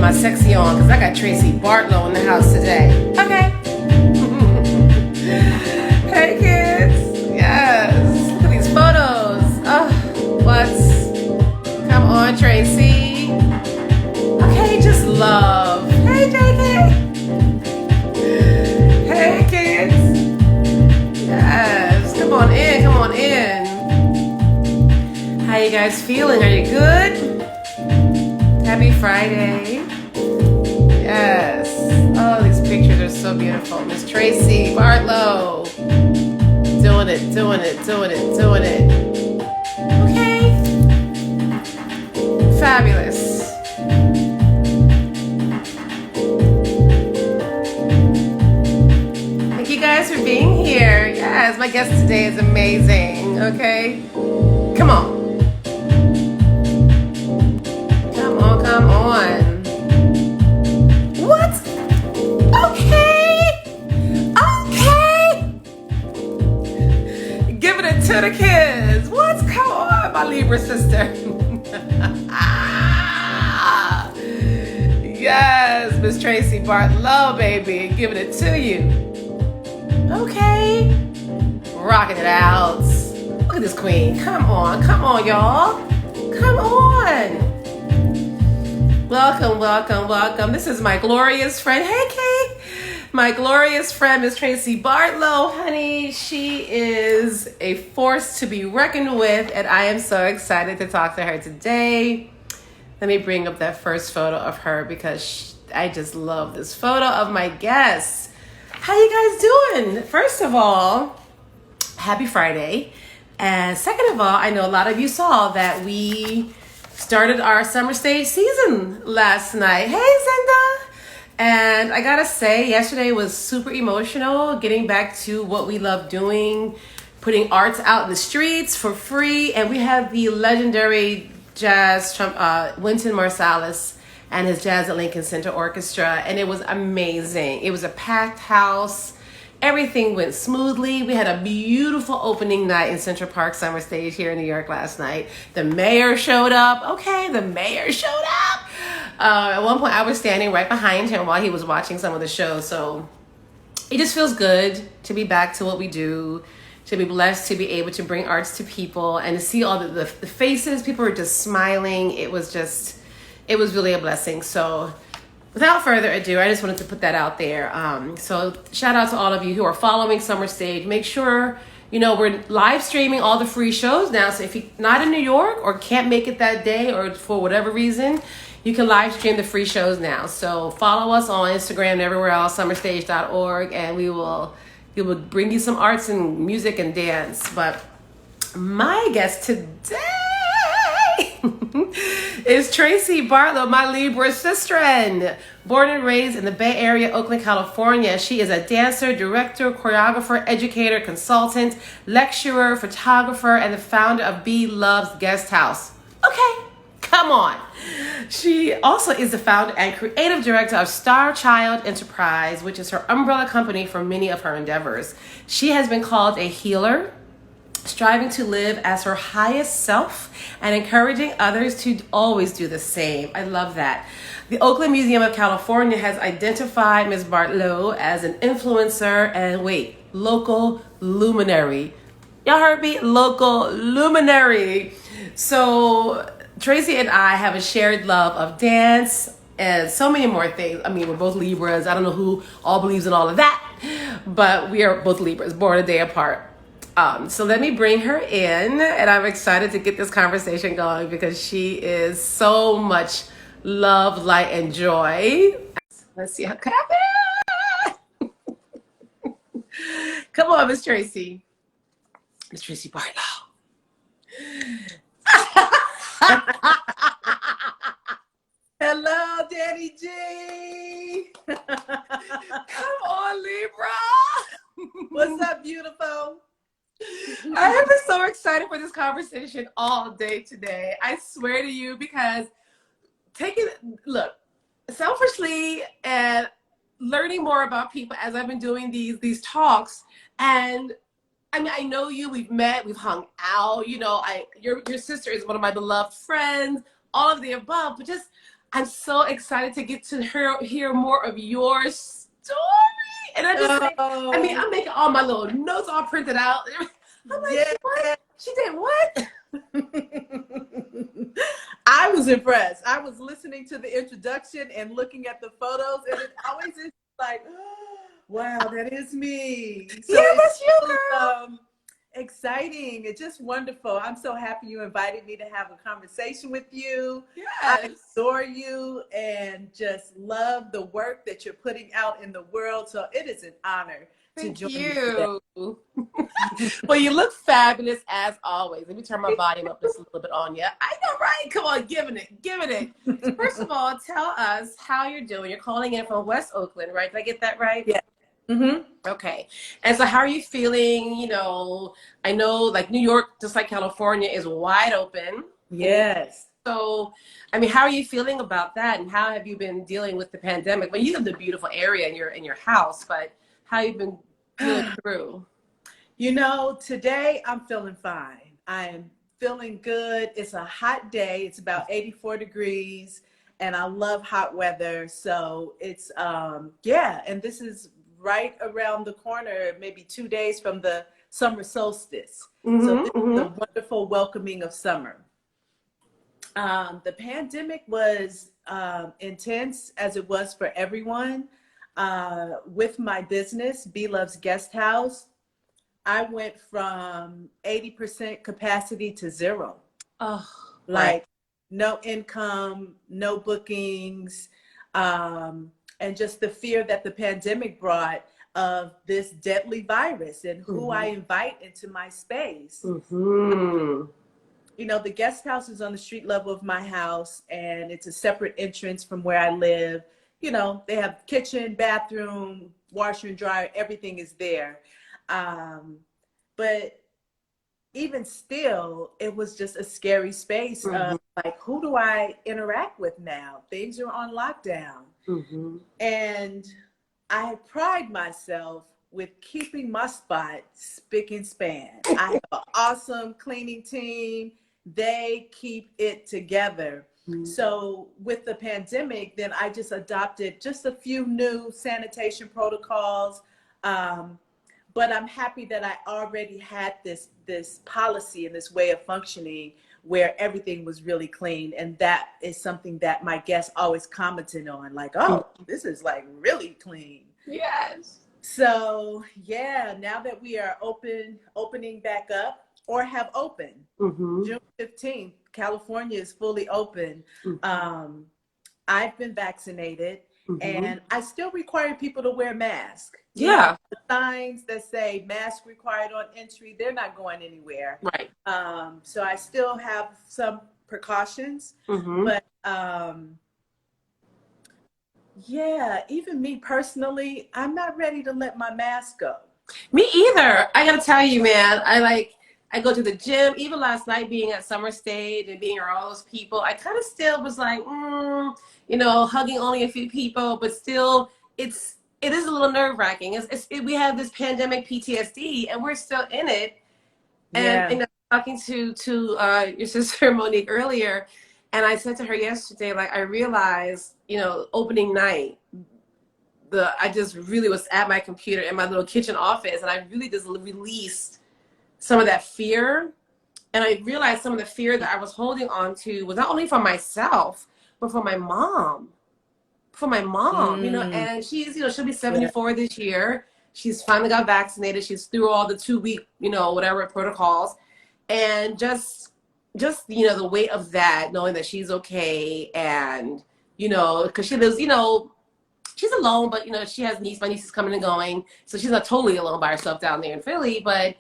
my sexy on because I got Traci Bartlow in the house today. Okay. Hey kids. Yes. Look at these photos. Oh, what? Come on, Traci. Okay, just love. Hey, JK. Hey, kids. Yes. Come on in. Come on in. How you guys feeling? Are you good? Happy Friday. Yes. Oh, these pictures are so beautiful. Miss Traci Bartlow. Doing it, doing it, doing it, doing it. Okay. Fabulous. Thank you guys for being here. Yes, my guest today is amazing. Okay. Come on. Come on. What? Okay. Okay. Giving it to the kids. What? Come on, my Libra sister. Yes, Miss Traci Bartlow, baby. Giving it to you. Okay. Rocking it out. Look at this queen. Come on, y'all. Come on. Welcome, welcome, welcome. This is my glorious friend. Hey, Kate. My glorious friend, Miss Traci Bartlow, honey. She is a force to be reckoned with, and I am so excited to talk to her today. Let me bring up that first photo of her because I just love this photo of my guests. How you guys doing? First of all, happy Friday. And second of all, I know a lot of you saw that we started our summer stage season last night. Hey, Zinda. And I gotta say, yesterday was super emotional, getting back to what we love doing, putting arts out in the streets for free. And we have the legendary jazz Wynton Marsalis and his Jazz at Lincoln Center Orchestra. And it was amazing. It was a packed house. Everything went smoothly. We had a beautiful opening night in Central Park Summer Stage here in New York last night. The mayor showed up. Okay, the mayor showed up. At one point, I was standing right behind him while he was watching some of the shows. So it just feels good to be back to what we do, to be blessed to be able to bring arts to people and to see all the faces. People were just smiling. It was really a blessing. So without further ado, I just wanted to put that out there. So shout out to all of you who are following Summer Stage. Make sure, we're live streaming all the free shows now. So if you're not in New York or can't make it that day or for whatever reason, you can live stream the free shows now. So follow us on Instagram and everywhere else, summerstage.org, and we will bring you some arts and music and dance. But my guest today is Traci Bartlow, my Libra sister. Born and raised in the Bay Area, Oakland, California. She is a dancer, director, choreographer, educator, consultant, lecturer, photographer, and the founder of Be Love's Guest House. Okay, come on. She also is the founder and creative director of Starchild Enterprise, which is her umbrella company for many of her endeavors. She has been called a healer, striving to live as her highest self and encouraging others to always do the same. I love that. The Oakland Museum of California has identified Ms. Bartlow as an influencer and local luminary. Y'all heard me? Local luminary. So Traci and I have a shared love of dance and so many more things. I mean, we're both Libras. I don't know who all believes in all of that, but we are both Libras, born a day apart. So let me bring her in, and I'm excited to get this conversation going because she is so much love, light, and joy. Let's see how can happen. Come on, Miss Traci. Miss Traci Bartlow. Hello, dannIG. Come on, Libra. What's up, beautiful? I have been so excited for this conversation all day today. I swear to you, because selfishly and learning more about people as I've been doing these talks, and I mean, I know you, we've met, we've hung out, your sister is one of my beloved friends, all of the above, but just I'm so excited to get to hear more of your story. And I just say, I mean, Oh, I'm making all my little notes all printed out. I'm like, yeah. what? She did what? I was impressed. I was listening to the introduction and looking at the photos, and it always is like, oh, wow, that is me. Yeah, So it's that's you, so, girl. exciting. It's just wonderful. I'm so happy you invited me to have a conversation with you. I Yes. adore you and just love the work that you're putting out in the world. So it is an honor to Thank join you today. you. Well, you look fabulous as always. Let me turn my volume up just a little bit on you. I know, right? Come on, giving it, giving it. So first of all, tell us how you're doing. You're calling in from West Oakland, right? Did I get that right? Yeah. Mm-hmm. Okay. And so how are you feeling? You know, I know like New York, just like California, is wide open. Yes. So, I mean, how are you feeling about that? And how have you been dealing with the pandemic? Well, you live in a beautiful area in your house, but how have you been dealing through? You know, today I'm feeling fine. I am feeling good. It's a hot day. It's about 84 degrees and I love hot weather. So it's yeah, and this is right around the corner, maybe 2 days from the summer solstice. So this Mm-hmm, is a mm-hmm. wonderful welcoming of summer. The pandemic was intense as it was for everyone. With my business, B Love's Guest House, I went from 80% capacity to zero. Oh, right. Like no income, no bookings, and just the fear that the pandemic brought of this deadly virus and who I Mm-hmm. invite into my space. Mm-hmm. You know, the guest house is on the street level of my house and it's a separate entrance from where I live. You know, they have kitchen, bathroom, washer and dryer, everything is there. Um, but even still, it was just a scary space Mm-hmm. of like, who do I interact with now? Things are on lockdown. Mm-hmm. And I pride myself with keeping my spot spick and span. I have an awesome cleaning team. They keep it together. So with the pandemic, then I just adopted just a few new sanitation protocols. Um, but I'm happy that I already had this policy and this way of functioning where everything was really clean. And that is something that my guests always commented on, like, oh, this is like really clean. Yes. So yeah, now that we are opening back up or have opened, Mm-hmm. June 15th, California is fully open. Mm-hmm. Um, I've been vaccinated Mm-hmm. and I still require people to wear masks. You know, Yeah. the signs that say mask required on entry, they're not going anywhere. Right. So I still have some precautions, Mm-hmm. but yeah, even me personally, I'm not ready to let my mask go. Me either. I gotta tell you, man. I go to the gym. Even last night, being at Summer Stage and being around all those people, I kind of still was like, you know, hugging only a few people, but still, it is a little nerve wracking. We have this pandemic PTSD, and we're still in it. And Yeah. talking to your sister Monique earlier, and I said to her yesterday, like I realized, you know, opening night, I just really was at my computer in my little kitchen office, and I really just released some of that fear. And I realized some of the fear that I was holding on to was not only for myself, but for my mom. For my mom, you know, Mm, and she's, you know, she'll be yeah. 74 this year. She's finally got vaccinated. She's through all the 2 week, you know, whatever protocols. And just, you know, the weight of that, knowing that she's okay. And, you know, because she lives, you know, she's alone, but you know, she has my niece is coming and going, so she's not totally alone by herself down there in Philly. But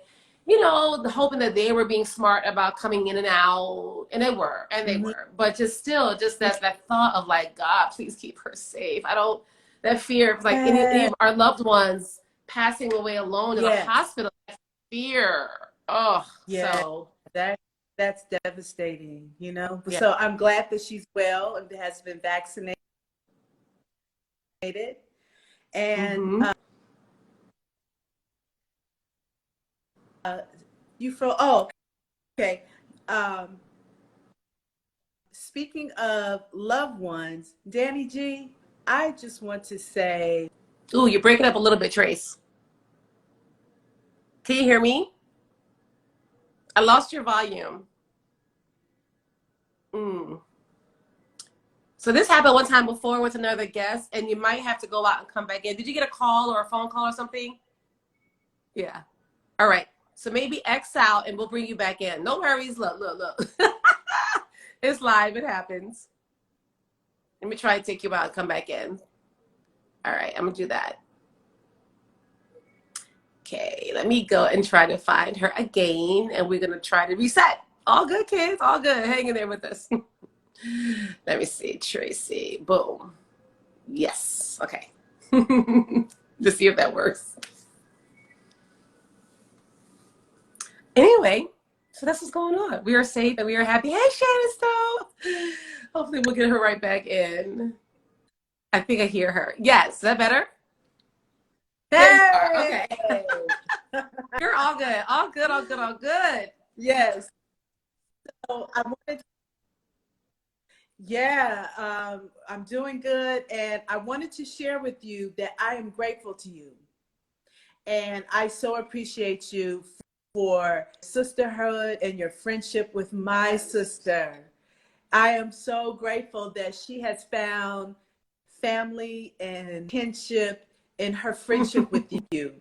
you know, the hoping that they were being smart about coming in and out, and they Mhm. were. But just still, just that thought of like, God, please keep her safe. I don't that fear of like any Yeah. of our loved ones passing away alone in a Yes. hospital. That fear. Oh, Yeah. so That that's devastating, you know. yeah. So I'm glad that she's well and has been vaccinated. And Mm-hmm. you feel oh, okay. Um, speaking of loved ones, Danny G, I just want to say, Ooh, you're breaking up a little bit, Trace. Can you hear me? I lost your volume. Mm. So this happened one time before with another guest, and you might have to go out and come back in. Did you get a call or a phone call or something? Yeah. All right. So maybe X out and we'll bring you back in. No worries. Look, look, look. It's live. It happens. Let me try to take you out and come back in. All right. I'm going to do that. Okay. Let me go and try to find her again. And we're going to try to reset. All good, kids. All good. Hang in there with us. Let me see. Tracy. Boom. Yes. Okay. Just see if that works. Anyway, so that's what's going on. We are safe and we are happy. Hey, Shannon Stowe. Hopefully we'll get her right back in. I think I hear her. Yes. Is that better? There you are. Okay. You're all good. All good. All good. All good. yes. So I wanted to, I'm doing good. And I wanted to share with you that I am grateful to you. And I so appreciate you for sisterhood and your friendship with my sister. I am so grateful that she has found family and kinship in her friendship with you.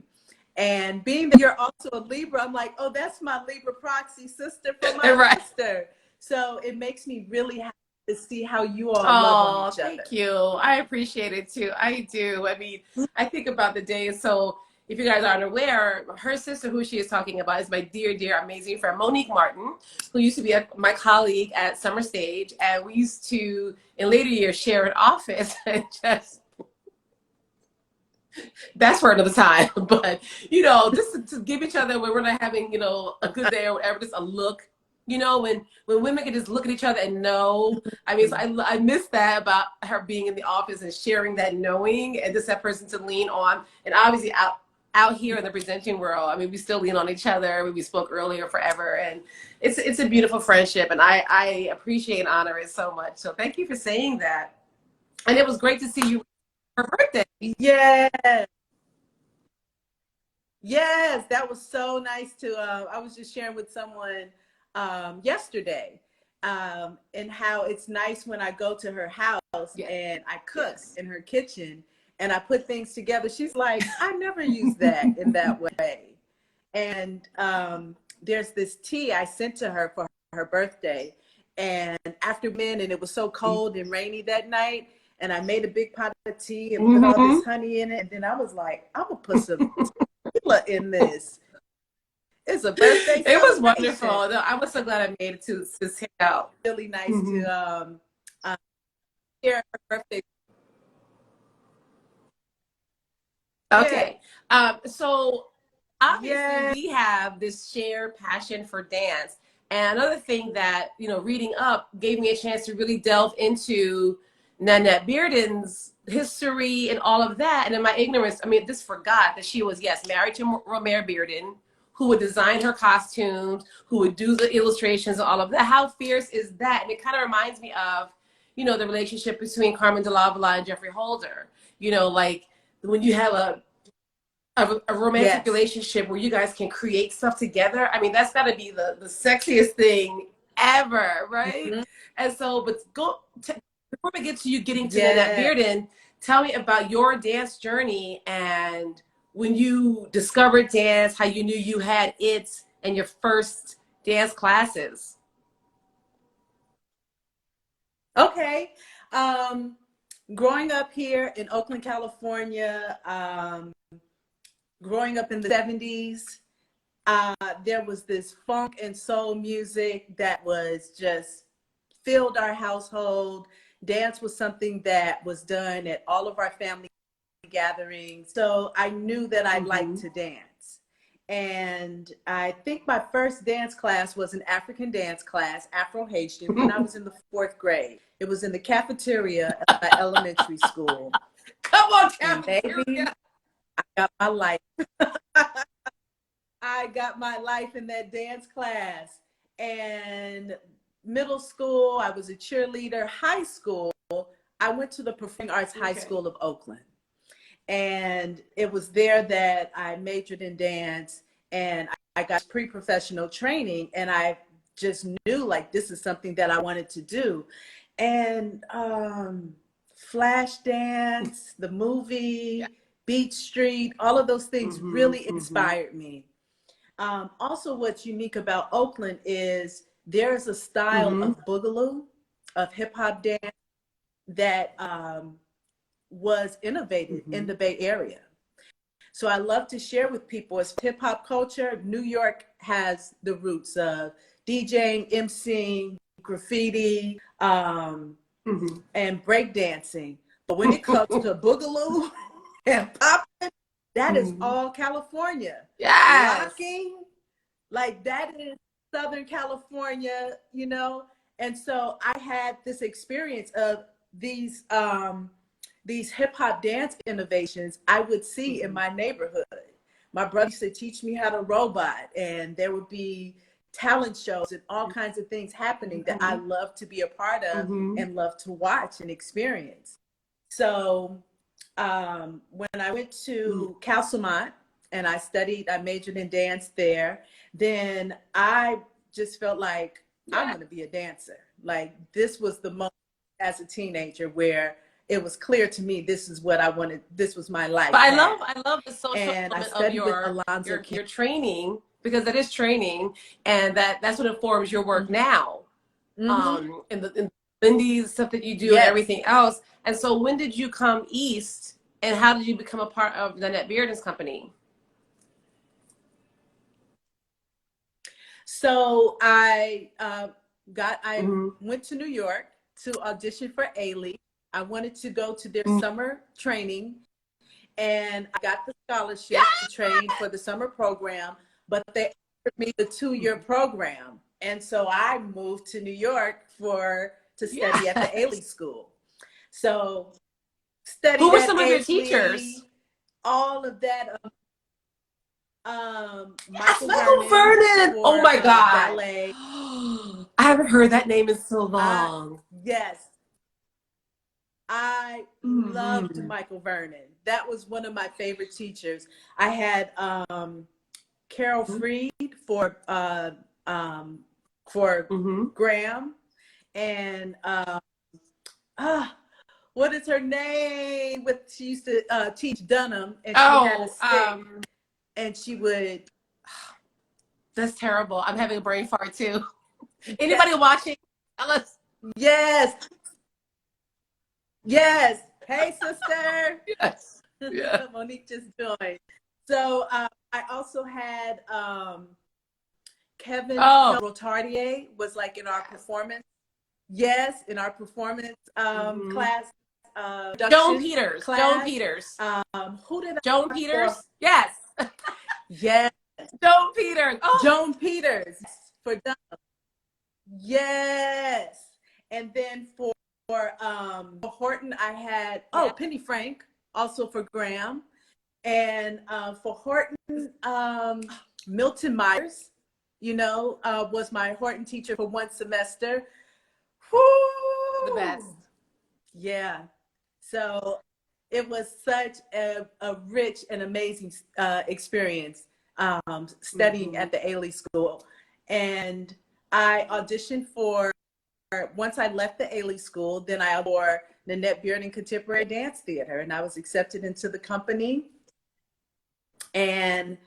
And being that you're also a Libra, I'm like, oh, that's my Libra proxy sister from my Right. sister. So it makes me really happy to see how you all love on each other. Thank you. I appreciate it too. I do. I mean, I think about the days. So if you guys aren't aware, her sister, who she is talking about, is my dear, dear, amazing friend, Monique Martin, who used to be my colleague at Summer Stage. And we used to, in later years, share an office and just, that's for another time. But, you know, just to give each other when we're not having, you know, a good day or whatever, just a look. You know, when women can just look at each other and know. I mean, so I miss that about her being in the office and sharing that knowing and just that person to lean on. And obviously out here in the presenting world, I mean, we still lean on each other. We spoke earlier forever. And it's a beautiful friendship. And I appreciate and honor it so much. So thank you for saying that. And it was great to see you for her birthday. Yes. Yes, that was so nice to, I was just sharing with someone yesterday and how it's nice when I go to her house and I cook in her kitchen and I put things together. She's like, I never use that in that way. And there's this tea I sent to her for her birthday. And after men, and it was so cold and rainy that night, and I made a big pot of tea and put all this honey in it. And then I was like, I'm gonna put some tequila in this. It's a birthday. It was wonderful. No, I was so glad I made it to hang out. Really nice to share her birthday. Okay. So obviously we have this shared passion for dance. And another thing that, you know, reading up gave me a chance to really delve into Nanette Bearden's history and all of that. And in my ignorance, I mean, just forgot that she was, yes, married to Romare Bearden, who would design her costumes, who would do the illustrations and all of that. How fierce is that? And it kind of reminds me of, you know, the relationship between Carmen de Lavalla and Jeffrey Holder. You know, like when you have a romantic relationship where you guys can create stuff together. I mean, that's got to be the sexiest thing ever, right? And so, but before we get to you getting to Nanette Bearden, tell me about your dance journey and when you discovered dance, how you knew you had it, and your first dance classes. Okay. Growing up here in Oakland, California, growing up in the 70s, there was this funk and soul music that was just filled our household. Dance was something that was done at all of our family gatherings. So I knew that I liked to dance. And I think my first dance class was an African dance class, Afro-Haitian, when I was in the 4th grade. It was in the cafeteria at my elementary school. Come on, cafeteria. Baby, I got my life. I got my life in that dance class. And middle school, I was a cheerleader. High school, I went to the Performing Arts High School of Oakland. And it was there that I majored in dance, and I got pre-professional training, and I just knew like this is something that I wanted to do. And Flash Dance, the movie, Beach Street, all of those things really inspired me. Also, what's unique about Oakland is there's a style of boogaloo, of hip hop dance that was innovated in the Bay Area. So I love to share with people as hip hop culture. New York has the roots of DJing, MCing, graffiti, and breakdancing. But when it comes to boogaloo and popping, that is all California. Yes. Locking, like that is Southern California, you know? And so I had this experience of these hip hop dance innovations I would see in my neighborhood. My brother used to teach me how to robot, and there would be talent shows and all kinds of things happening that I love to be a part of and love to watch and experience. So when I went to Castlemont and I majored in dance there, then I just felt like I'm going to be a dancer. Like this was the moment as a teenager where it was clear to me this is what I wanted. This was my life. But I love the social and element I of your training, because that is training, and that's what informs your work now. In the Lindy's stuff that you do and everything else. And so when did you come east, and how did you become a part of the Annette Bearden's company? So I went to New York to audition for A-League. I wanted to go to their summer training, and I got the scholarship to train for the summer program, but they offered me the 2-year program. And so I moved to New York to study at the A-League school. So studied Who were some of your teachers? All of that. Michael Vernon. Oh my God. Ballet. I haven't heard that name in so long. Yes. I loved Michael Vernon. That was one of my favorite teachers. I had Carol Freed for Graham, and what is her name? She used to teach Dunham, and she had a stick, and she would. That's terrible. I'm having a brain fart too. Anybody watching? Tell us. Yes. Yes. Hey, sister. Yes. Yeah. Monique just joined. So I also had Kevin Rotardier was like in our performance. Yes, in our performance class. Joan Peters. Class. Joan Peters. Who did Joan Peters? Yes. Yes. Joan Peters. Oh. Joan Peters for Dunham. Yes. And then for Horton, I had Penny Frank, also for Graham. And for Horton, Milton Myers, was my Horton teacher for 1 semester. Woo! The best. Yeah. So it was such a rich and amazing experience studying at the A-League school. And I auditioned once I left the A-League school, then I auditioned for the Annette Bearden Contemporary Dance Theater, and I was accepted into the company and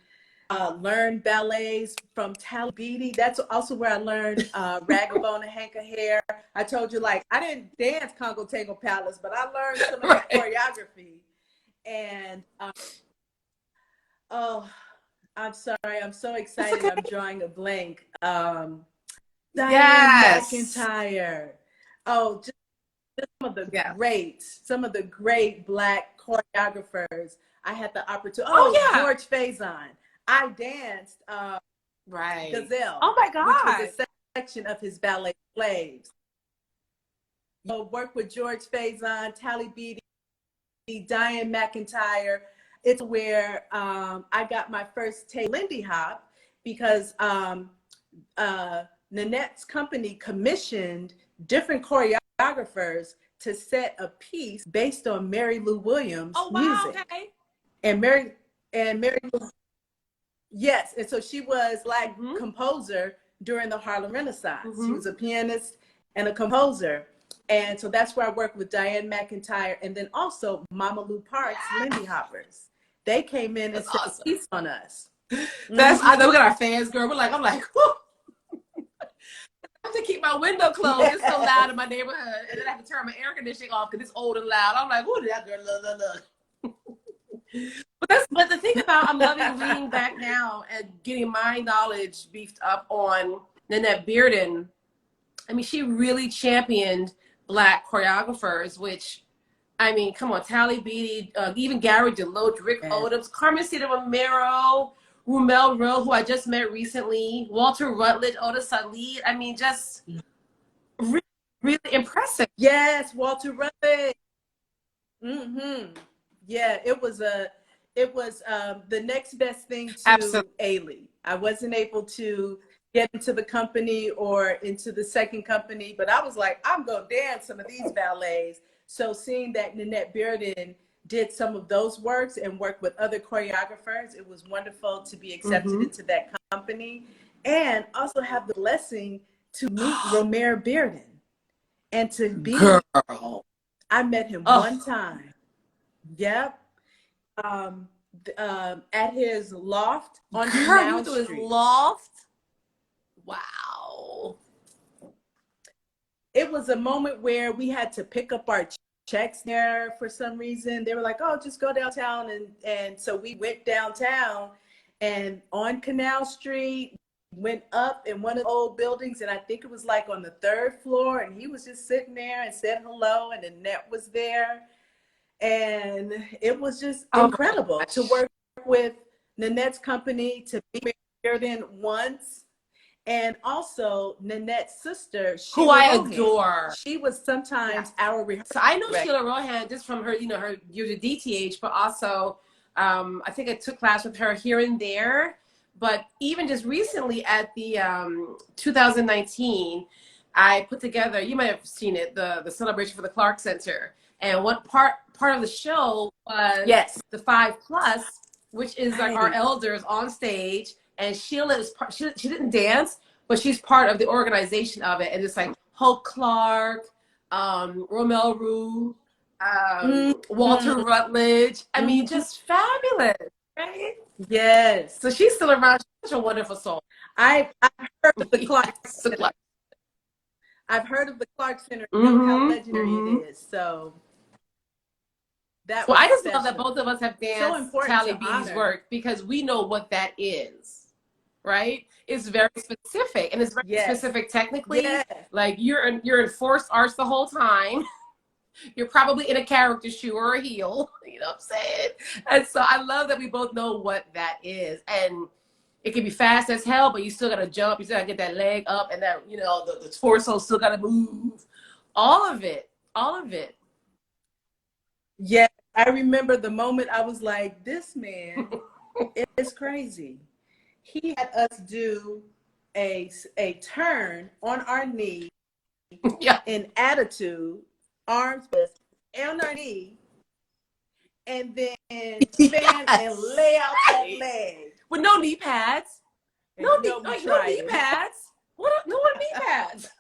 learned ballets from Tally Beatty. That's also where I learned Ragabone and Hank of Hair. I told you, like, I didn't dance Congo Tango Palace, but I learned some of the choreography. And I'm sorry, I'm so excited. I'm drawing a blank. Diane McIntyre. Oh, just some of the great Black choreographers. I had the opportunity. George Faison. I danced Gazelle. Oh my God. Which was a section of his ballet Slaves. Work with George Faison, Tally Beatty, Diane McIntyre. It's where I got my first taste Lindy Hop, because Nanette's company commissioned different choreographers to set a piece based on Mary Lou Williams' Oh, wow, music. okay. And Mary Lou, yes, and so she was like composer during the Harlem Renaissance. She was a pianist and a composer. And so that's where I worked with Diane McIntyre and then also Mama Lou Park's Lindy Hoppers. They came in and set a piece on us. That's, I know we got our fans, girl. I'm like, whew. I have to keep my window closed. It's so loud in my neighborhood. And then I have to turn my air conditioning off because it's old and loud. I'm like, ooh, that girl, look. But the thing about, I'm loving reading back now and getting my knowledge beefed up on Nanette Bearden. I mean, she really championed Black choreographers, which, I mean, come on, Tally Beatty, even Gary DeLoach, Rick Odoms, Carmen Cita Romero, Rumel Rowe, who I just met recently, Walter Rutledge, Oda Salid. I mean, just really, really impressive. Yes, Walter Rutledge. Yeah, it was the next best thing to Ailey. I wasn't able to get into the company or into the second company, but I was like, I'm gonna dance some of these ballets. So seeing that Nanette Bearden did some of those works and worked with other choreographers, it was wonderful to be accepted into that company and also have the blessing to meet Romare Bearden and to be, I met him one time. Yep. At his loft on Canal Street. His loft? Wow. It was a moment where we had to pick up our checks there for some reason. They were like, oh, just go downtown. And so we went downtown and on Canal Street, went up in one of the old buildings. And I think it was like on the 3rd floor. And he was just sitting there and said hello. And Annette was there. And it was just incredible to work with Nanette's company, to be Bearden once. And also Nanette's sister, Sheila who I Rohan. adore. She was sometimes our rehearsal. So I know Sheila Rohan just from her, you know, her years of DTH, but also I think I took class with her here and there. But even just recently at the 2019, I put together, you might have seen it, the celebration for the Clark Center. And what part of the show was the 5+, which is like our elders on stage. And Sheila is she didn't dance, but she's part of the organization of it. And it's like Hope Clark, Romel Roux, Walter Rutledge. I mean, just fabulous, right? Yes. So she's still around. She's such a wonderful soul. I've heard of the Clark Center. I've heard of the Clark Center, know how legendary it is. So that I just love that both of us have danced Tally B's work because we know what that is, right? It's very specific and it's very specific technically. Like you're in forced arts the whole time. You're probably in a character shoe or a heel, you know what I'm saying? And so I love that we both know what that is. And it can be fast as hell, but you still gotta jump, you still gotta get that leg up, and that, you know, the torso still gotta move. All of it. Yeah, I remember the moment I was like, this man is crazy. He had us do a turn on our knee in attitude, arms on our knee, and then span and lay out that leg. With no knee pads. No knee pads. What? No knee pads.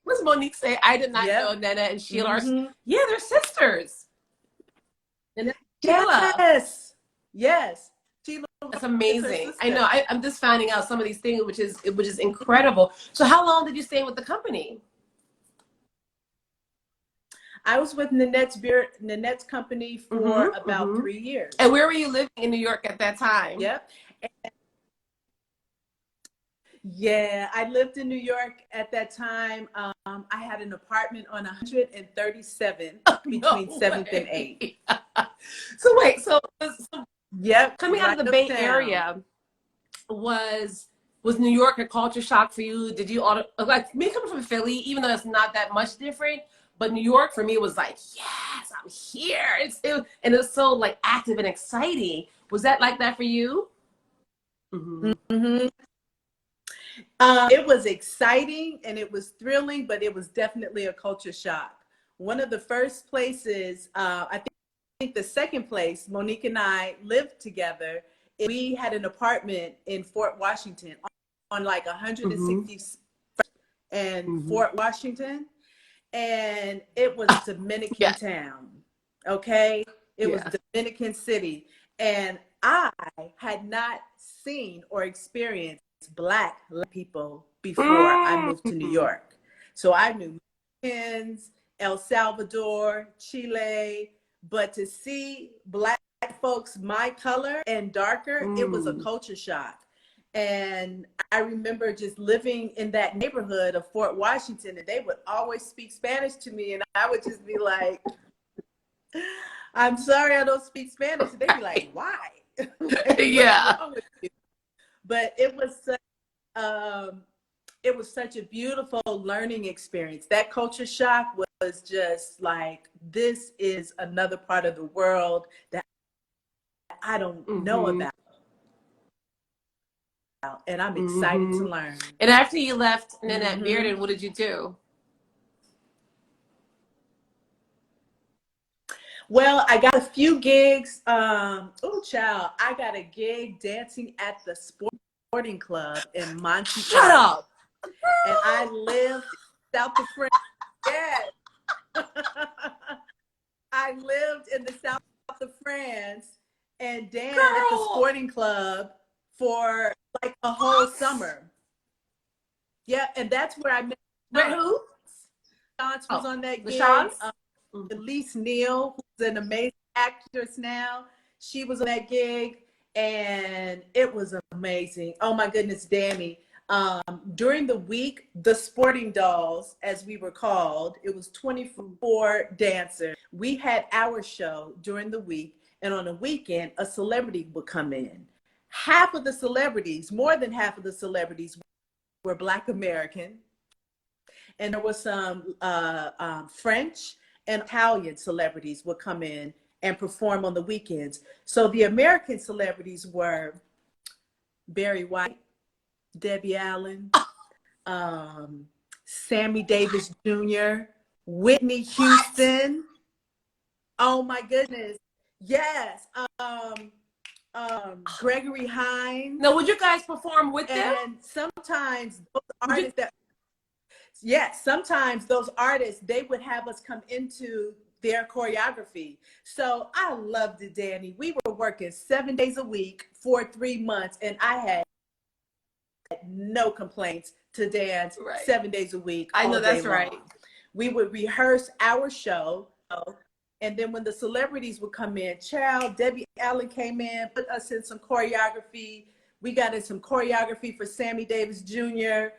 What's Monique say? I did not know Nana and Sheila are. Yeah, they're sisters. And Sheila. Yes. Sheila, that's amazing. I know. I'm just finding out some of these things, which is incredible. So, how long did you stay with the company? I was with Nanette's company for about 3 years. And where were you living in New York at that time? Yep. Yeah, I lived in New York at that time. I had an apartment on 137 between 7th and 8th. So wait, so coming out of the Bay uptown. Area, was New York a culture shock for you? Did you like me coming from Philly, even though it's not that much different? But New York for me was like, yes, I'm here. And it was so like active and exciting. Was that like that for you? It was exciting and it was thrilling, but it was definitely a culture shock. One of the first places, I think the second place, Monique and I lived together. We had an apartment in Fort Washington on like 160th and Fort Washington. And it was Dominican Yes. town. Okay. It was Yeah. Dominican City. And I had not seen or experienced Black people before I moved to New York. So I knew Mexicans, El Salvador, Chile, but to see Black folks my color and darker, it was a culture shock. And I remember just living in that neighborhood of Fort Washington, and they would always speak Spanish to me, and I would just be like, I'm sorry I don't speak Spanish. And they'd be like, why? Like, Yeah. what's wrong with you? But it was such a beautiful learning experience. That culture shock was just like, this is another part of the world that I don't know about. And I'm excited to learn. And after you left Nanette Bearden, what did you do? Well, I got a few gigs. Oh, child, I got a gig dancing at the sporting club in Monty. Shut up. And I lived south of France. Yes. I lived in the south of France and danced at the sporting club for like a whole summer. Yeah, and that's where I met. Wait, who? Chance was on that gig. Elise Neal, who's an amazing actress now, she was on that gig, and it was amazing. Oh my goodness, Danny. During the week, the sporting dolls, as we were called, it was 24 dancers. We had our show during the week, and on the weekend, a celebrity would come in. Half of the celebrities, more than half of the celebrities, were Black American, and there was some French and Italian celebrities would come in and perform on the weekends. So the American celebrities were Barry White, Debbie Allen, Sammy Davis Jr., Whitney Houston. Oh my goodness. Yes. Gregory Hines. Now, would you guys perform with them? And sometimes those artists sometimes those artists, they would have us come into their choreography. So I loved it, Danny. We were working 7 days a week for 3 months, and I had no complaints to dance 7 days a week. I know that's right. We would rehearse our show, and then when the celebrities would come in, Debbie Allen came in, put us in some choreography. We got in some choreography for Sammy Davis Jr.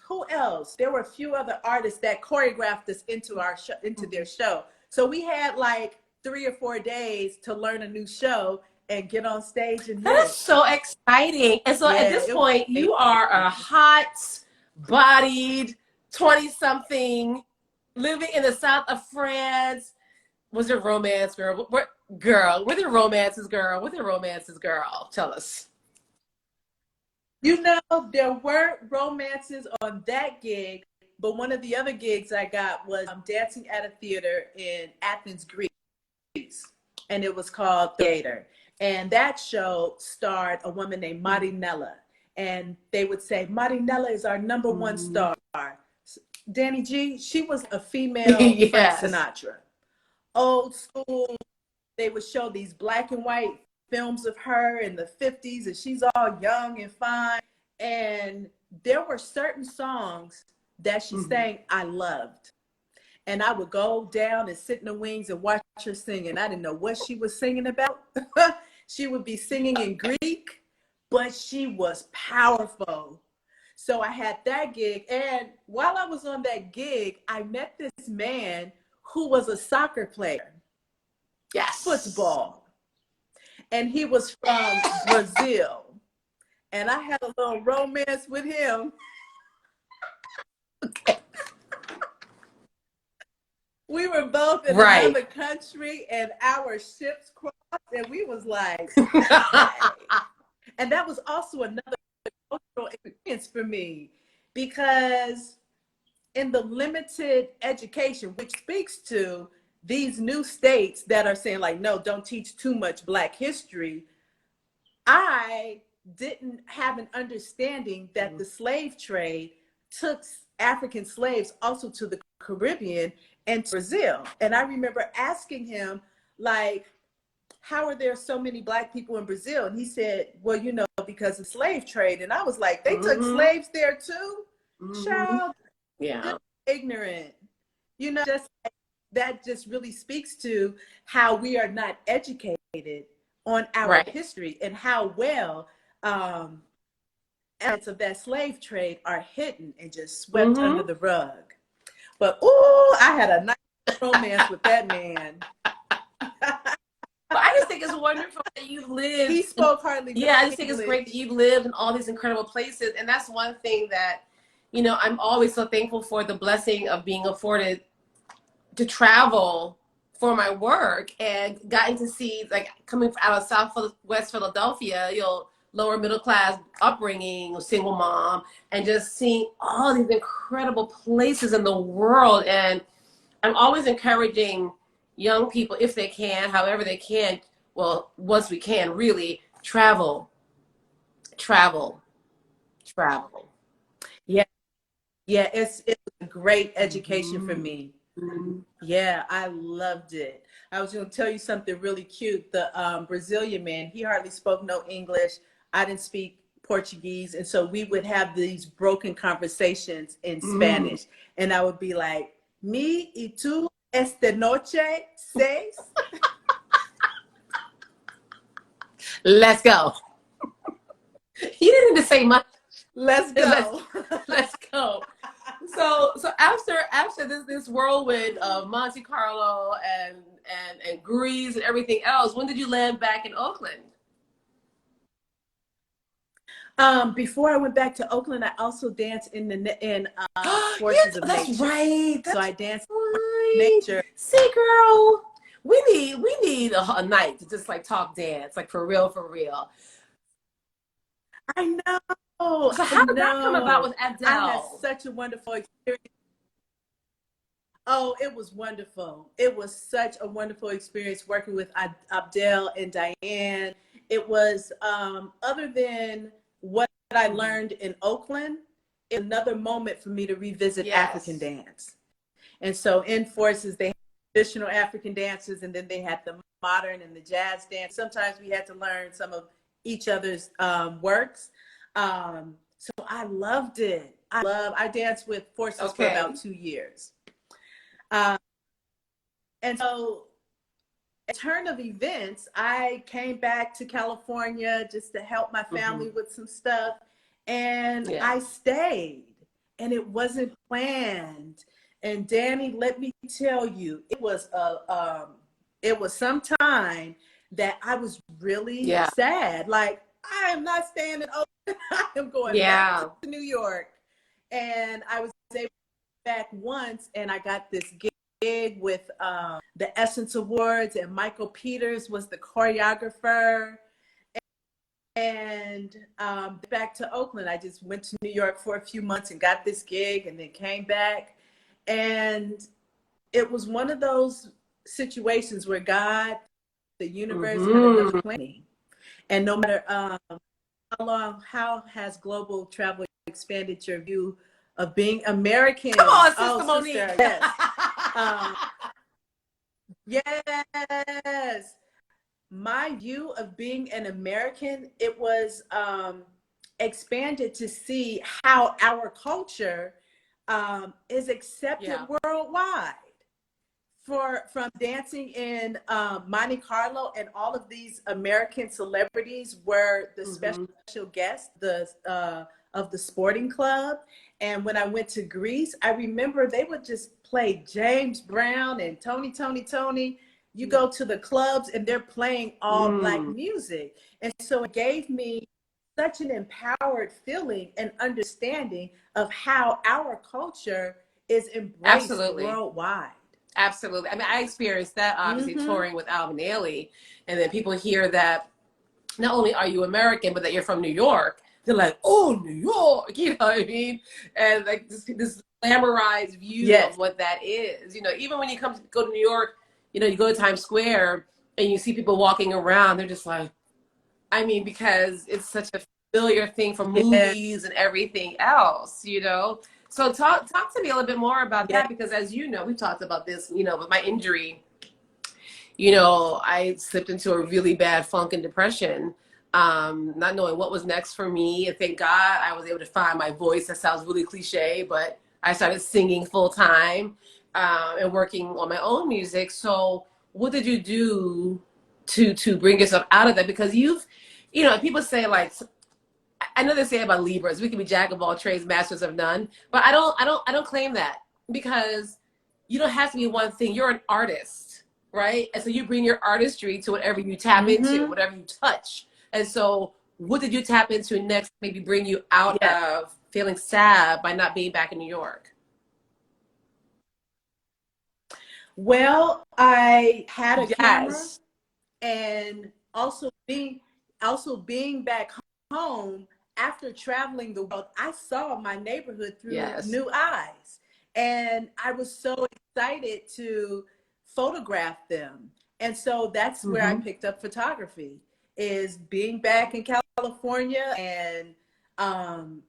Who else? There were a few other artists that choreographed us into our show, into their show. So we had like 3 or 4 days to learn a new show and get on stage and That's so exciting. And so at this point, you are a hot-bodied 20-something living in the south of France. Was there romance, girl? Were there romances, girl? Were there romances, girl? Tell us. You know, there were romances on that gig, but one of the other gigs I got was dancing at a theater in Athens, Greece, and it was called Educator. And that show starred a woman named Marinella, and they would say, Marinella is our #1 star. Danny G, she was a female Frank Sinatra. Old school, they would show these black and white films of her in the 50s, and she's all young and fine. And there were certain songs that she sang I loved. And I would go down and sit in the wings and watch her sing, and I didn't know what she was singing about. She would be singing in Greek, but she was powerful. So I had that gig, and while I was on that gig, I met this man who was a soccer player. Yes. Football. And he was from Brazil. And I had a little romance with him. Okay. We were both in another country, and our ships crossed, and we was like, hey. And that was also another cultural experience for me because in the limited education, which speaks to these new states that are saying like, no, don't teach too much Black history, I didn't have an understanding that the slave trade took African slaves also to the Caribbean and to Brazil. And I remember asking him, like, how are there so many Black people in Brazil? And he said, well, you know, because of slave trade. And I was like, they took slaves there too? Child, Yeah. ignorant. You know, just that just really speaks to how we are not educated on our history and how well elements of that slave trade are hidden and just swept under the rug. But ooh, I had a nice romance with that man. But I just think it's wonderful that you've lived. He spoke hardly Yeah, I just think it's great that you've lived in all these incredible places. And that's one thing that, you know, I'm always so thankful for, the blessing of being afforded to travel for my work and gotten to see, like, coming out of Southwest Philadelphia, you know, lower middle class upbringing, single mom, and just seeing all these incredible places in the world. And I'm always encouraging young people, if they can, however they can, well, once we can, really travel. Yeah, it's a great education for me. Yeah, I loved it. I was going to tell you something really cute. The Brazilian man, he hardly spoke no English. I didn't speak Portuguese, and so we would have these broken conversations in Spanish, and I would be like, "Mi y tú esta noche seis." Let's go. He didn't even say much. Let's go. Let's go. So after this whirlwind of Monte Carlo and Greece and everything else, when did you land back in Oakland? Before I went back to Oakland, I also danced in Forces of Nature. That's right. So I danced in nature. See, girl, we need a night to just like talk dance, like for real, for real. I know. So how did that come about with Abdel? I had such a wonderful experience. Oh, it was wonderful. It was such a wonderful experience working with Abdel and Diane. It was, other than what I learned in Oakland, another moment for me to revisit African dance. And so in Forces, they had traditional African dances, and then they had the modern and the jazz dance. Sometimes we had to learn some of each other's works. So I loved it. I danced with Forces for about 2 years. And so, in turn of events, I came back to California just to help my family with some stuff. And I stayed, and it wasn't planned. And Danny, let me tell you, it was some time that I was really sad. Like, I am not staying in Oakland. I am going back to New York. And I was able to go back once, and I got this gig with the Essence Awards, and Michael Peters was the choreographer. And back to Oakland, I just went to New York for a few months and got this gig, and then came back. And it was one of those situations where God, the universe, had another plan. And no matter how has global travel expanded your view of being American? Come on, Sister Monique. Yes. My view of being an American, it was expanded to see how our culture is accepted worldwide. From dancing in Monte Carlo, and all of these American celebrities were the special guests of the sporting club. And when I went to Greece, I remember they would just play James Brown and Tony. You go to the clubs and they're playing all Black music. And so it gave me such an empowered feeling and understanding of how our culture is embraced worldwide. Absolutely. I mean, I experienced that, obviously, touring with Alvin Ailey. And then people hear that not only are you American, but that you're from New York. they're like, oh, New York, you know what I mean? And like this glamorized view Yes. of what that is. You know, even when you go to New York, you know, you go to Times Square and you see people walking around, they're just like, I mean, because it's such a familiar thing from Yeah. movies and everything else, you know? So talk to me a little bit more about Yeah. that, because as you know, we've talked about this, you know, with my injury, you know, I slipped into a really bad funk and depression, not knowing what was next for me. And thank God I was able to find my voice. That sounds really cliche, but I started singing full time, and working on my own music. So what did you do to bring yourself out of that? Because you know, people say like, I know they say about Libras, we can be jack of all trades, masters of none, but I don't claim that, because you don't have to be one thing. You're an artist, right? And so you bring your artistry to whatever you tap into, Mm-hmm. whatever you touch. And so what did you tap into next, maybe bring you out Yeah. of feeling sad by not being back in New York? Well, I had a camera, Yes. and also being back home after traveling the world, I saw my neighborhood through Yes. new eyes, and I was so excited to photograph them. And so that's where I Mm-hmm. picked up photography, is being back in California, and um,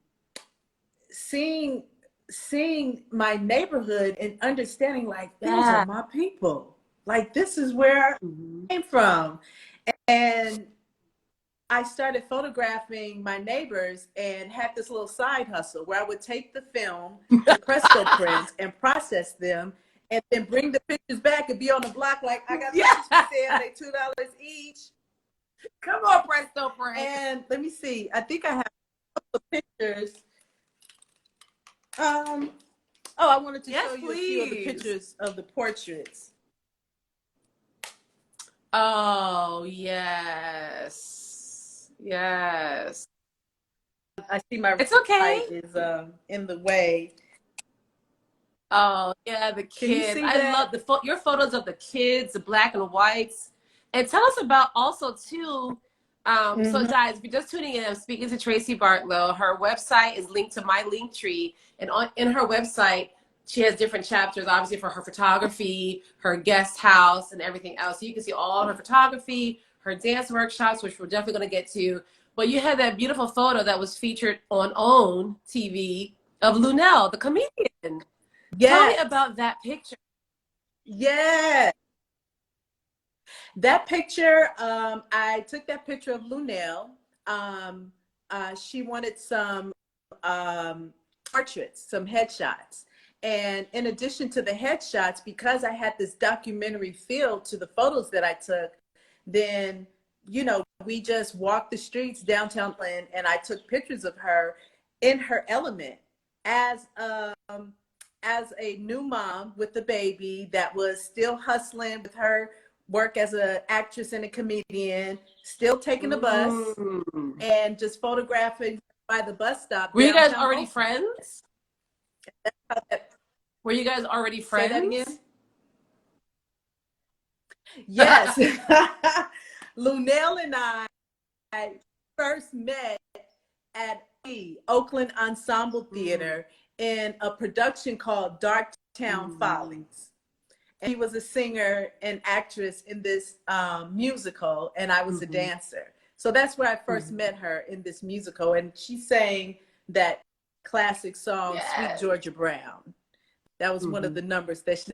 seeing seeing my neighborhood and understanding, like, these are Yeah. my people, like this is where I Mm-hmm. came from. And I started photographing my neighbors and had this little side hustle where I would take the film, the Presto prints, and process them, and then bring the pictures back and be on the block like, I got Yeah. pictures for sale, they $2 each. Come on, Presto Frank. And let me see, I think I have pictures. Um, oh, I wanted to show Yes, you a few of the please. pictures of the portraits. Oh, yes. Yes. I see my It's okay. light is in the way. Oh, yeah, the Can you kids. see I love that? your photos of the kids, the black and whites. And tell us about also too, so Mm-hmm. guys, if you're just tuning in, I'm speaking to Traci Bartlow. Her website is linked to my link tree. And in her website, she has different chapters, obviously, for her photography, her guest house, and everything else. So you can see all her photography, her dance workshops, which we're definitely going to get to. But you had that beautiful photo that was featured on OWN TV of Lunel, the comedian. Tell me Yes, about that picture. yes. That picture, I took that picture of Lunel. Um, she wanted some portraits, some headshots. And in addition to the headshots, because I had this documentary feel to the photos that I took, then, we just walked the streets downtown, and I took pictures of her in her element as as a new mom with the baby that was still hustling with her work as an actress and a comedian, still taking the bus Mm. and just photographing by the bus stop Were you guys downtown already Oakland. friends? Were you guys already Say that friends? again? Yes. Lunel and I first met at the Oakland Ensemble Mm. Theater in a production called Darktown Mm. Follies. And he was a singer and actress in this musical, and I was a Mm-hmm. dancer. So that's where I first Mm-hmm. met her, in this musical. And she sang that classic song, Sweet Yes. Georgia Brown. That was one of Mm-hmm. the numbers that she.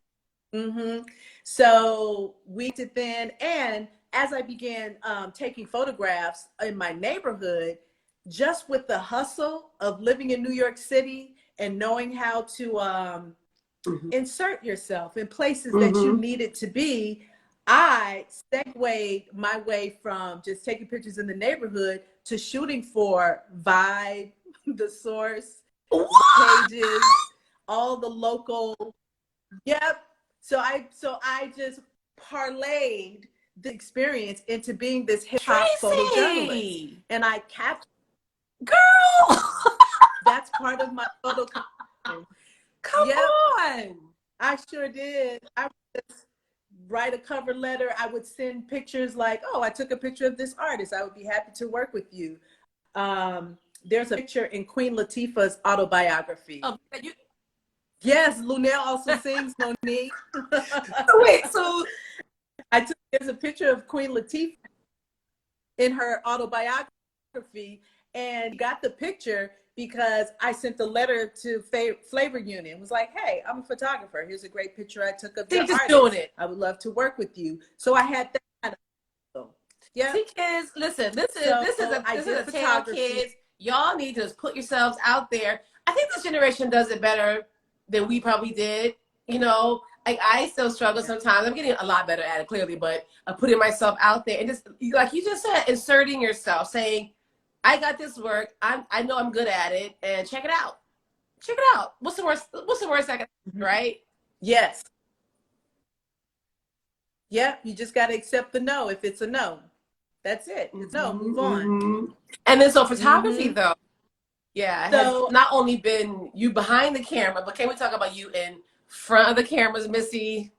Mm-hmm. So we did then, and as I began taking photographs in my neighborhood, just with the hustle of living in New York City and knowing how to Mm-hmm. insert yourself in places that you Mm-hmm. needed to be, I segued my way from just taking pictures in the neighborhood to shooting for Vibe, The Source, What? Pages, all the local. Yep. So I just parlayed the experience into being this hip hop photojournalist, Traci! and I captured. Girl! That's part of my photo collection. Come Yep, on! I sure did. I would just write a cover letter. I would send pictures like, "Oh, I took a picture of this artist. I would be happy to work with you." there's a picture in Queen Latifah's autobiography. Oh, Yes, Lunel also sings Monique. wait, so There's a picture of Queen Latifah in her autobiography, and got the picture because I sent the letter to Flavor Union. It was like, hey, I'm a photographer. Here's a great picture I took of your just artist. doing it. I would love to work with you. So I had that kind of, yeah. See, kids, listen, this is a tale, kids. Y'all need to just put yourselves out there. I think this generation does it better than we probably did. You know, like I still struggle sometimes. I'm getting a lot better at it, clearly, but putting myself out there and just like you just said, inserting yourself, saying, "I got this work. I know I'm good at it, and check it out. Check it out. What's the worst? What's the worst I can right? Yes. Yeah, you just got to accept the no if it's a no. That's it. It's no, move on. And then so photography though, yeah, So, has not only been you behind the camera, but can we talk about you in front of the cameras, Missy?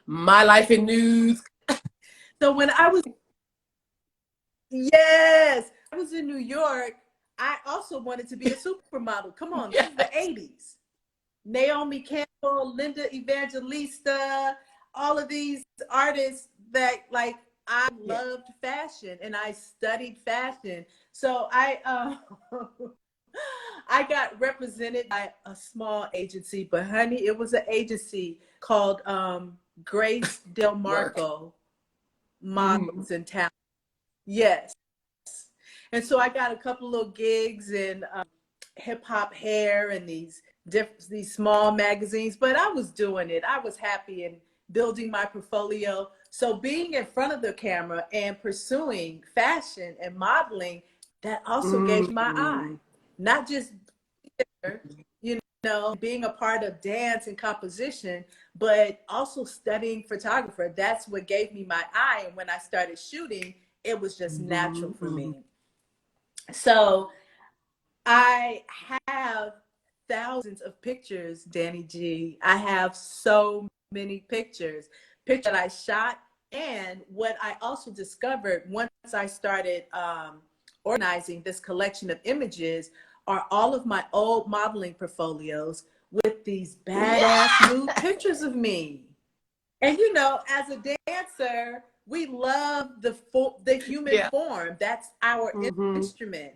My life in nudes. so when I was, yes, I was in New York, I also wanted to be a supermodel. Come on, this is the 80s. Naomi Campbell, Linda Evangelista, all of these artists that like I loved fashion and I studied fashion. So I got represented by a small agency, but honey, it was an agency called Grace Del Marco Models and Talent. Yes. And so I got a couple little gigs in hip hop hair and these small magazines, but I was doing it. I was happy and building my portfolio. So being in front of the camera and pursuing fashion and modeling, that also gave my eye. Not just, you know, being a part of dance and composition, but also studying photographer. That's what gave me my eye. And when I started shooting, it was just natural for me. So I have thousands of pictures, dannIGee. I have so many pictures that I shot. And what I also discovered once I started organizing this collection of images are all of my old modeling portfolios with these badass new pictures of me. And you know, as a dancer, we love the human form. That's our instrument.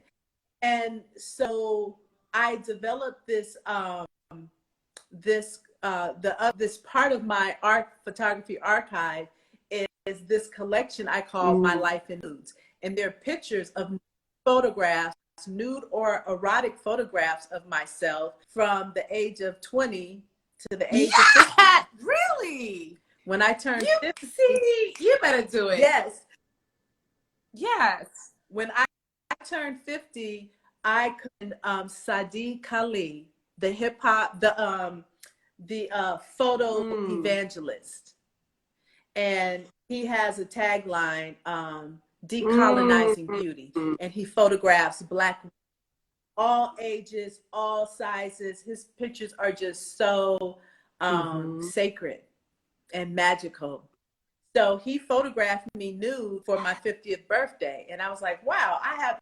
And so I developed this this part of my art photography archive is this collection I call My Life in Nudes. And they're pictures of photographs, nude or erotic photographs of myself from the age of 20 to the age of 50. Really? When I turned 50. See, you better do it. Yes. Yes. When I turned 50, I could Sadi Kali, the hip hop, the photo evangelist. And he has a tagline, decolonizing beauty. And he photographs Black women, all ages, all sizes. His pictures are just so sacred and magical. So he photographed me nude for my 50th birthday. And I was like, wow, I have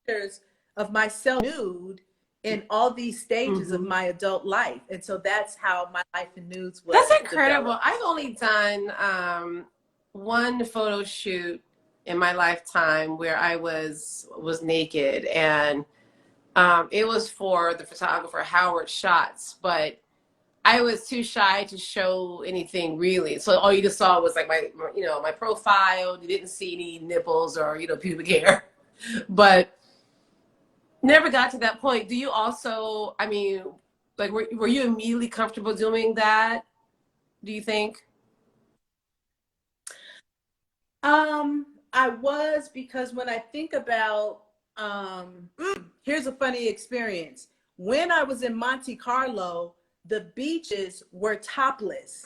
pictures of myself nude in all these stages of my adult life. And so that's how My Life in Nudes was. That's incredible. Developed. I've only done one photo shoot in my lifetime where I was naked, and it was for the photographer Howard Shots, but I was too shy to show anything really. So all you just saw was like my profile. You didn't see any nipples or pubic hair, but never got to that point. Do you also? I mean, like, were you immediately comfortable doing that? Do you think? I was, because when I think about, here's a funny experience. When I was in Monte Carlo, the beaches were topless.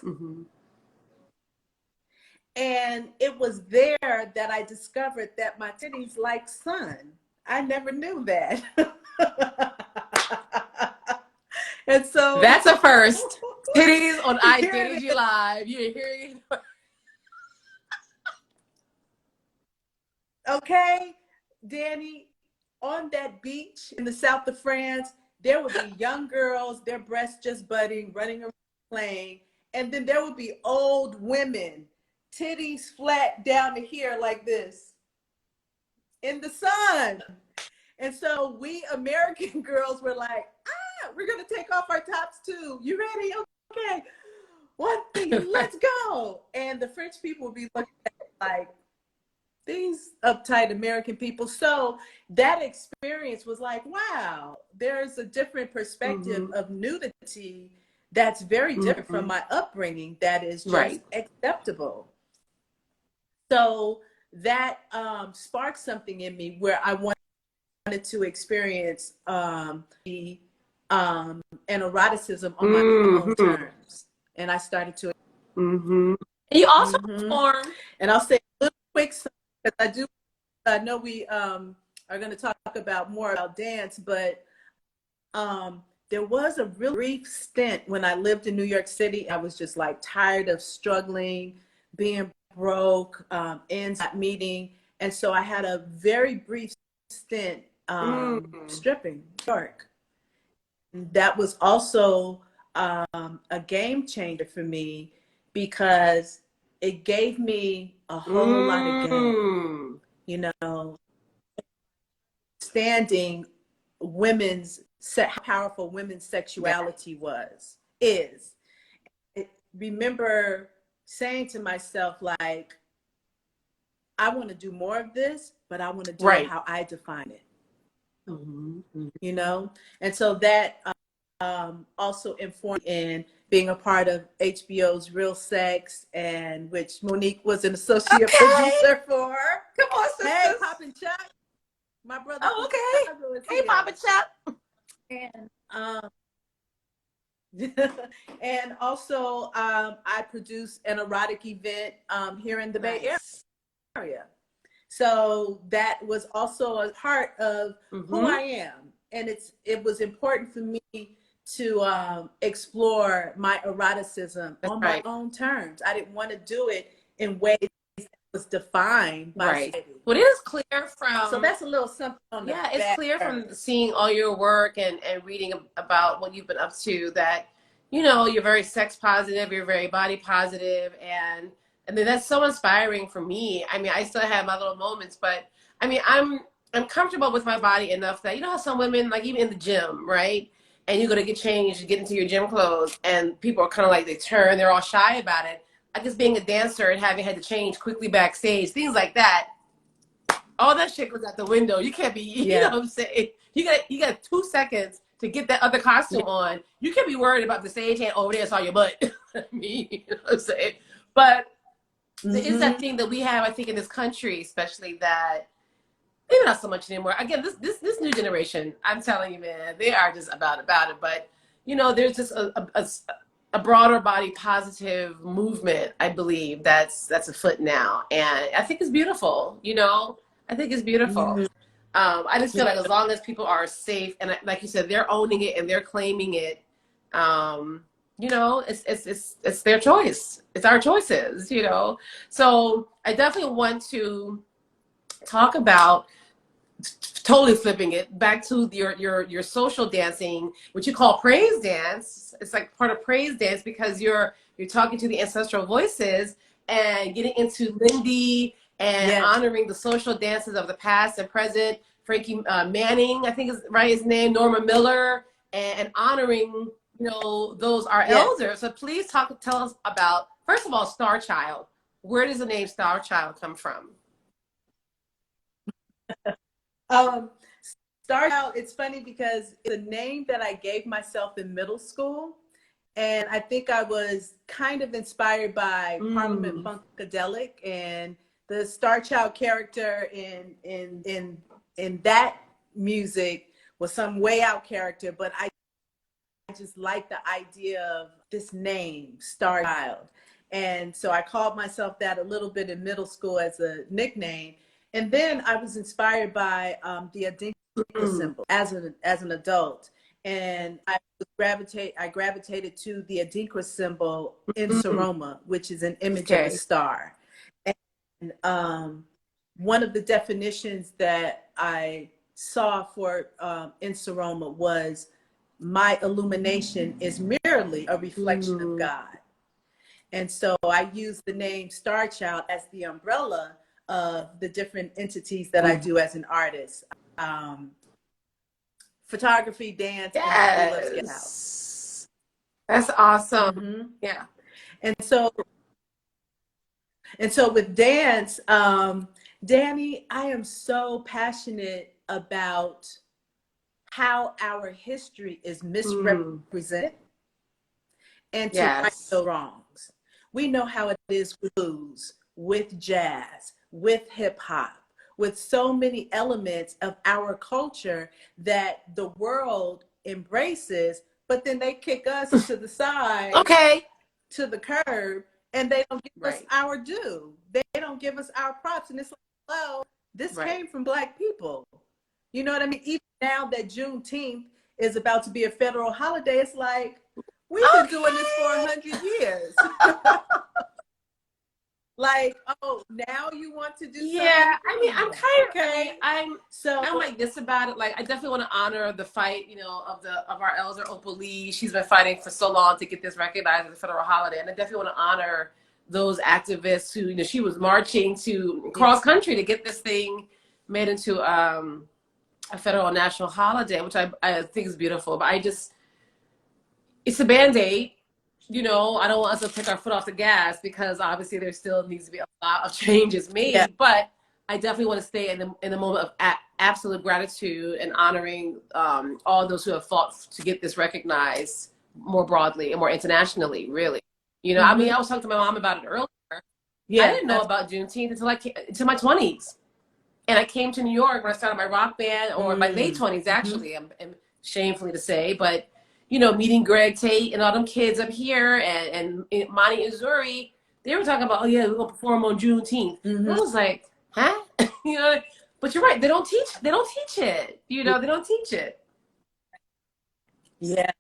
And it was there that I discovered that my titties like sun. I never knew that. And so that's a first. Titties on dannIGeeLive. You're hearing. Okay, Danny, on that beach in the south of France, there would be young girls, their breasts just budding, running around playing. And then there would be old women, titties flat down to here like this in the sun. And so we American girls were like, we're going to take off our tops too. You ready? Okay. One thing, let's go. And the French people would be looking at it like, these uptight American people. So that experience was like, wow, there's a different perspective of nudity that's very different from my upbringing that is just acceptable. So that sparked something in me where I wanted to experience the an eroticism on my own terms. And I started to. And you also perform. And I'll say a little quick, because I know we are going to talk about more about dance, but there was a real brief stint when I lived in New York City. I was just like tired of struggling, being broke, ends not meeting. And so I had a very brief stint stripping New York. That was also a game changer for me because it gave me a whole lot of game, you know, understanding how powerful women's sexuality is. I remember saying to myself, like, I want to do more of this, but I want to do it how I define it. You know, and so that also informed in being a part of HBO's Real Sex, and which Monique was an associate producer for. Come on, sisters. Hey, Pop and Chuck, my brother. Oh, okay. Hey, Pop and Chuck. And and also I produced an erotic event here in the Bay Area. So that was also a part of who I am. And it was important for me to explore my eroticism on my own terms. I didn't want to do it in ways that was defined by society. Well, it is clear from... So that's a little something on the it's clear from seeing all your work and reading about what you've been up to that, you know, you're very sex positive, you're very body positive, and then that's so inspiring for me. I mean, I still have my little moments, but I mean, I'm comfortable with my body enough that, you know how some women, like even in the gym, right? And you go to get changed, you get into your gym clothes, and people are kind of like, they're all shy about it. I guess being a dancer and having had to change quickly backstage, things like that, all that shit goes out the window. You can't be, you know what I'm saying? You got 2 seconds to get that other costume on. You can't be worried about the stagehand over there saw your butt. I mean, you know what I'm saying? But there is that thing that we have, I think, in this country, especially that maybe not so much anymore. Again, this new generation, I'm telling you, man, they are just about it. But you know, there's just a broader body positive movement, I believe, that's afoot now, and I think it's beautiful. You know, I think it's beautiful. I just feel like as long as people are safe and, like you said, they're owning it and they're claiming it, you know, it's their choice. It's our choices, you know. So I definitely want to talk about totally flipping it back to your social dancing, which you call praise dance. It's like part of praise dance because you're talking to the ancestral voices and getting into Lindy and honoring the social dances of the past and present. Frankie Manning, I think is right his name, Norma Miller, and honoring, you know, those are elders. So please tell us about, first of all, Starchild. Where does the name Starchild come from? Starchild, it's funny because it's a name that I gave myself in middle school. And I think I was kind of inspired by Parliament Funkadelic, and the Starchild character in that music was some way out character, but I just like the idea of this name, Starchild. And so I called myself that a little bit in middle school as a nickname. And then I was inspired by the Adinkra symbol as an adult. And I gravitated to the Adinkra symbol in Saroma, which is an image of a star. And one of the definitions that I saw for in Soroma was my illumination is merely a reflection of God. And so I use the name Starchild as the umbrella of the different entities that I do as an artist. Photography, dance, and I love Sketch House. That's awesome. Yeah. And so with dance, Danny, I am so passionate about how our history is misrepresented and to right those wrongs. We know how it is with blues, with jazz, with hip hop, with so many elements of our culture that the world embraces, but then they kick us to the side, to the curb, and they don't give us our due. They don't give us our props. And it's like, well, this came from Black people. You know what I mean? Even now that Juneteenth is about to be a federal holiday, it's like, we've been doing this for 100 years. Like, oh, now you want to do something? Yeah, I mean, I'm kind of, I'm like this about it. Like, I definitely want to honor the fight, you know, of our elder Opal Lee. She's been fighting for so long to get this recognized as a federal holiday, and I definitely want to honor those activists who, you know, she was marching to cross country to get this thing made into a federal national holiday, which I think is beautiful. But it's a Band-Aid. You know, I don't want us to take our foot off the gas because obviously there still needs to be a lot of changes made. But I definitely want to stay in the moment of absolute gratitude and honoring all those who have fought to get this recognized more broadly and more internationally, really. You know, I mean, I was talking to my mom about it earlier. I didn't know about Juneteenth until my 20s. And I came to New York when I started my rock band, or my late 20s, actually, I'm shamefully to say. But, you know, meeting Greg Tate and all them kids up here and Monty and Zuri, they were talking about, oh, yeah, we're going to perform on Juneteenth. I was like, huh? You know, but you're right. They don't teach it. You know, they don't teach it. Yeah.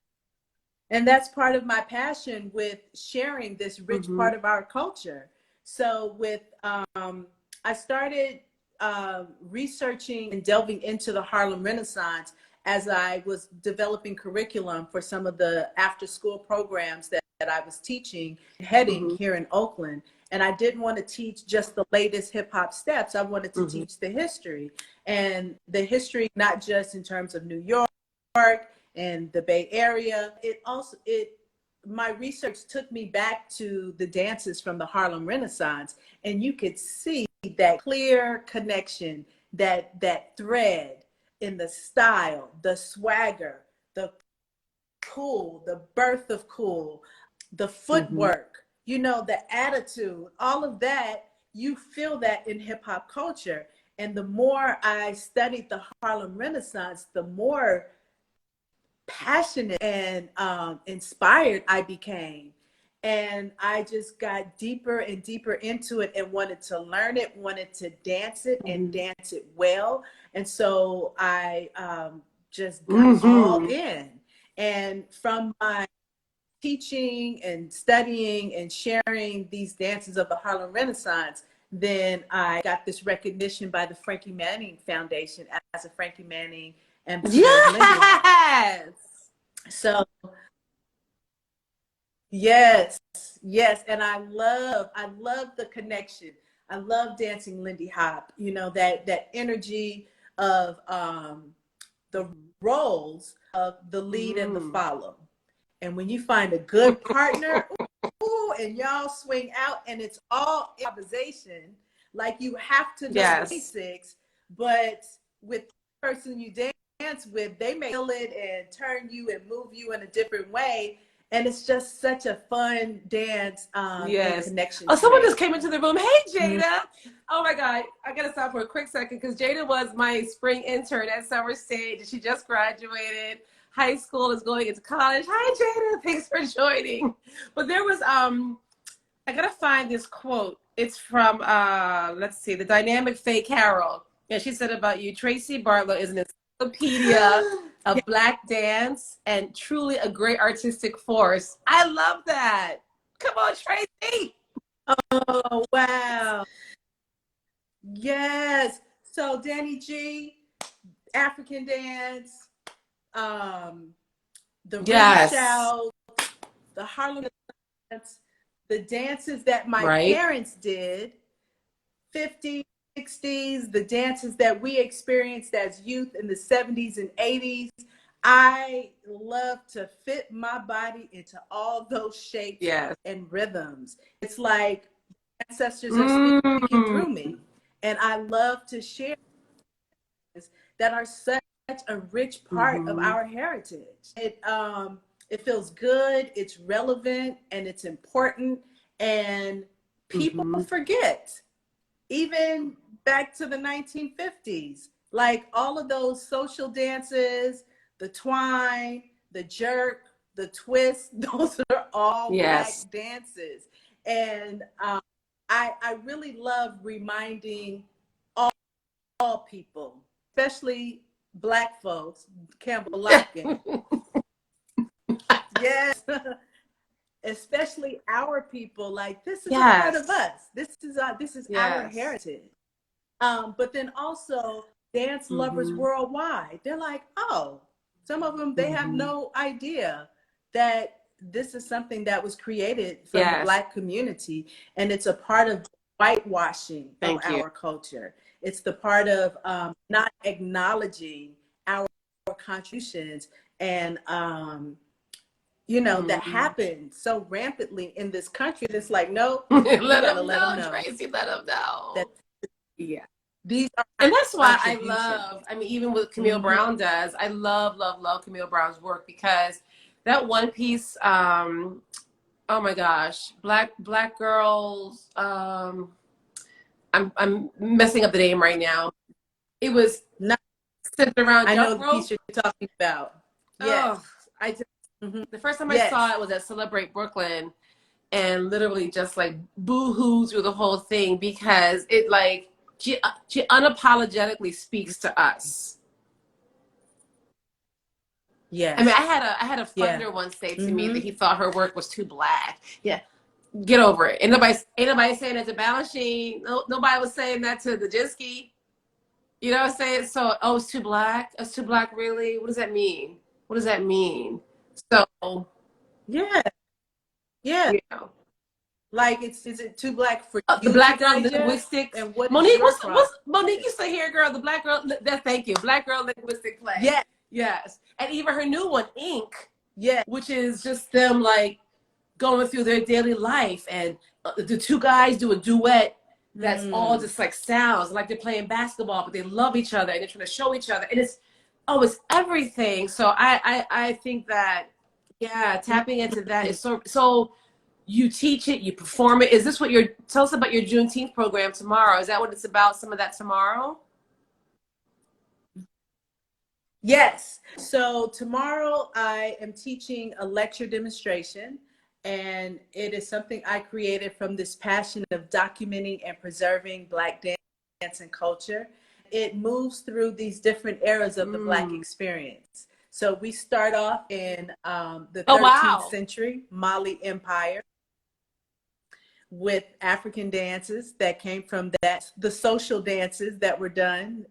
And that's part of my passion with sharing this rich part of our culture. So with, I started researching and delving into the Harlem Renaissance as I was developing curriculum for some of the after school programs that I was teaching, heading here in Oakland. And I didn't want to teach just the latest hip hop steps. I wanted to teach the history, and the history, not just in terms of New York and the Bay Area. My research took me back to the dances from the Harlem Renaissance, and you could see that clear connection, that thread in the style, the swagger, the cool, the birth of cool, the footwork, you know, the attitude, all of that, you feel that in hip hop culture. And the more I studied the Harlem Renaissance, the more passionate and inspired I became. And I just got deeper and deeper into it and wanted to learn it, wanted to dance it and dance it well. And so I just got all in. And from my teaching and studying and sharing these dances of the Harlem Renaissance, then I got this recognition by the Frankie Manning Foundation as a Frankie Manning ambassador. Yes. So yes, and I love the connection. I love dancing Lindy Hop. You know, that energy of the roles of the lead and the follow. And when you find a good partner, ooh, and y'all swing out, and it's all improvisation. Like, you have to know the basics, but with the person you dance with, they may feel it and turn you and move you in a different way. And it's just such a fun dance and connection. Oh, someone just came into the room. Hey, Jada. Oh, my God. I got to stop for a quick second because Jada was my spring intern at Summer Stage, and she just graduated high school, is going into college. Hi, Jada. Thanks for joining. But there was, I got to find this quote. It's from, let's see, the Dynamic Faye Carroll. And she said about you, Traci Bartlow is an encyclopedia of Black dance and truly a great artistic force. I love that. Come on, Traci. Oh, wow. Yes. So, Danny G, African dance, the ring Yes. shout, the Harlem dance, the dances that my Right. parents did, 50s, 60s, the dances that we experienced as youth in the 70s and 80s. I love to fit my body into all those shapes Yes. and rhythms. It's like ancestors are speaking Mm. through me. And I love to share that are such a rich part of Mm-hmm. our heritage. It feels good, it's relevant, and it's important. And people Mm-hmm. forget, even back to the 1950s, like all of those social dances, the twine, the jerk, the twist, those are all Yes. Black dances. And I really love reminding all people, especially Black folks, Campbell Lockin. Yes. Especially our people, like this is a part of Yes. us. This is our Yes. heritage. But then also dance lovers Mm-hmm. worldwide, they're like, oh, some of them, they have Mm-hmm. no idea that this is something that was created from the Yes. Black community, and it's a part of whitewashing of Thank you. our culture. It's the part of not acknowledging our contributions, and that Mm-hmm. happened so rampantly in this country. It's like, no, we Let got to them let them know, know Tracy. Let them that know. Yeah. these are our And that's why I contributions. love, I mean, even what Camille Mm-hmm. Brown does, I love, love, love Camille Brown's work because that one piece, oh my gosh, Black girls, I'm messing up the name right now. It was Now, centered around I know jump the piece rope. you're talking about. Yes. Oh, I just, Mm-hmm. the first time I saw Yes. it was at Celebrate Brooklyn, and literally just like boo-hoo through the whole thing because it like she unapologetically speaks to us. I mean, Yes. I had a Yeah. funder once say to me Mm-hmm. that he thought her work was too Black. Yeah, get over it. Ain't nobody saying that to Balanchine. No, nobody was saying that to the Jinsky. You know what I'm saying? So, oh, it's too Black. It's too Black, really? What does that mean? What does that mean? So, Yeah. Yeah. you know. Like, is it too Black for The you to Black girl digest? linguistics. And what is Monique, your what's process? Monique used to hear, girl? The Black girl. That thank you. Black girl linguistic play. Yes. Yes, and even her new one, Ink, Yes. which is just them like going through their daily life, and the two guys do a duet that's all Mm. just like sounds like they're playing basketball, but they love each other and they're trying to show each other, and it's everything. So I think that, yeah, tapping into that is so. You teach it, you perform it. Is this what tell us about your Juneteenth program tomorrow? Is that what it's about? Some of that tomorrow? Yes. So tomorrow I am teaching a lecture demonstration, and it is something I created from this passion of documenting and preserving Black dance and culture. It moves through these different eras of the Black Mm. experience. So we start off in the Oh 13th wow. century, Mali Empire, with African dances that came from the social dances that were done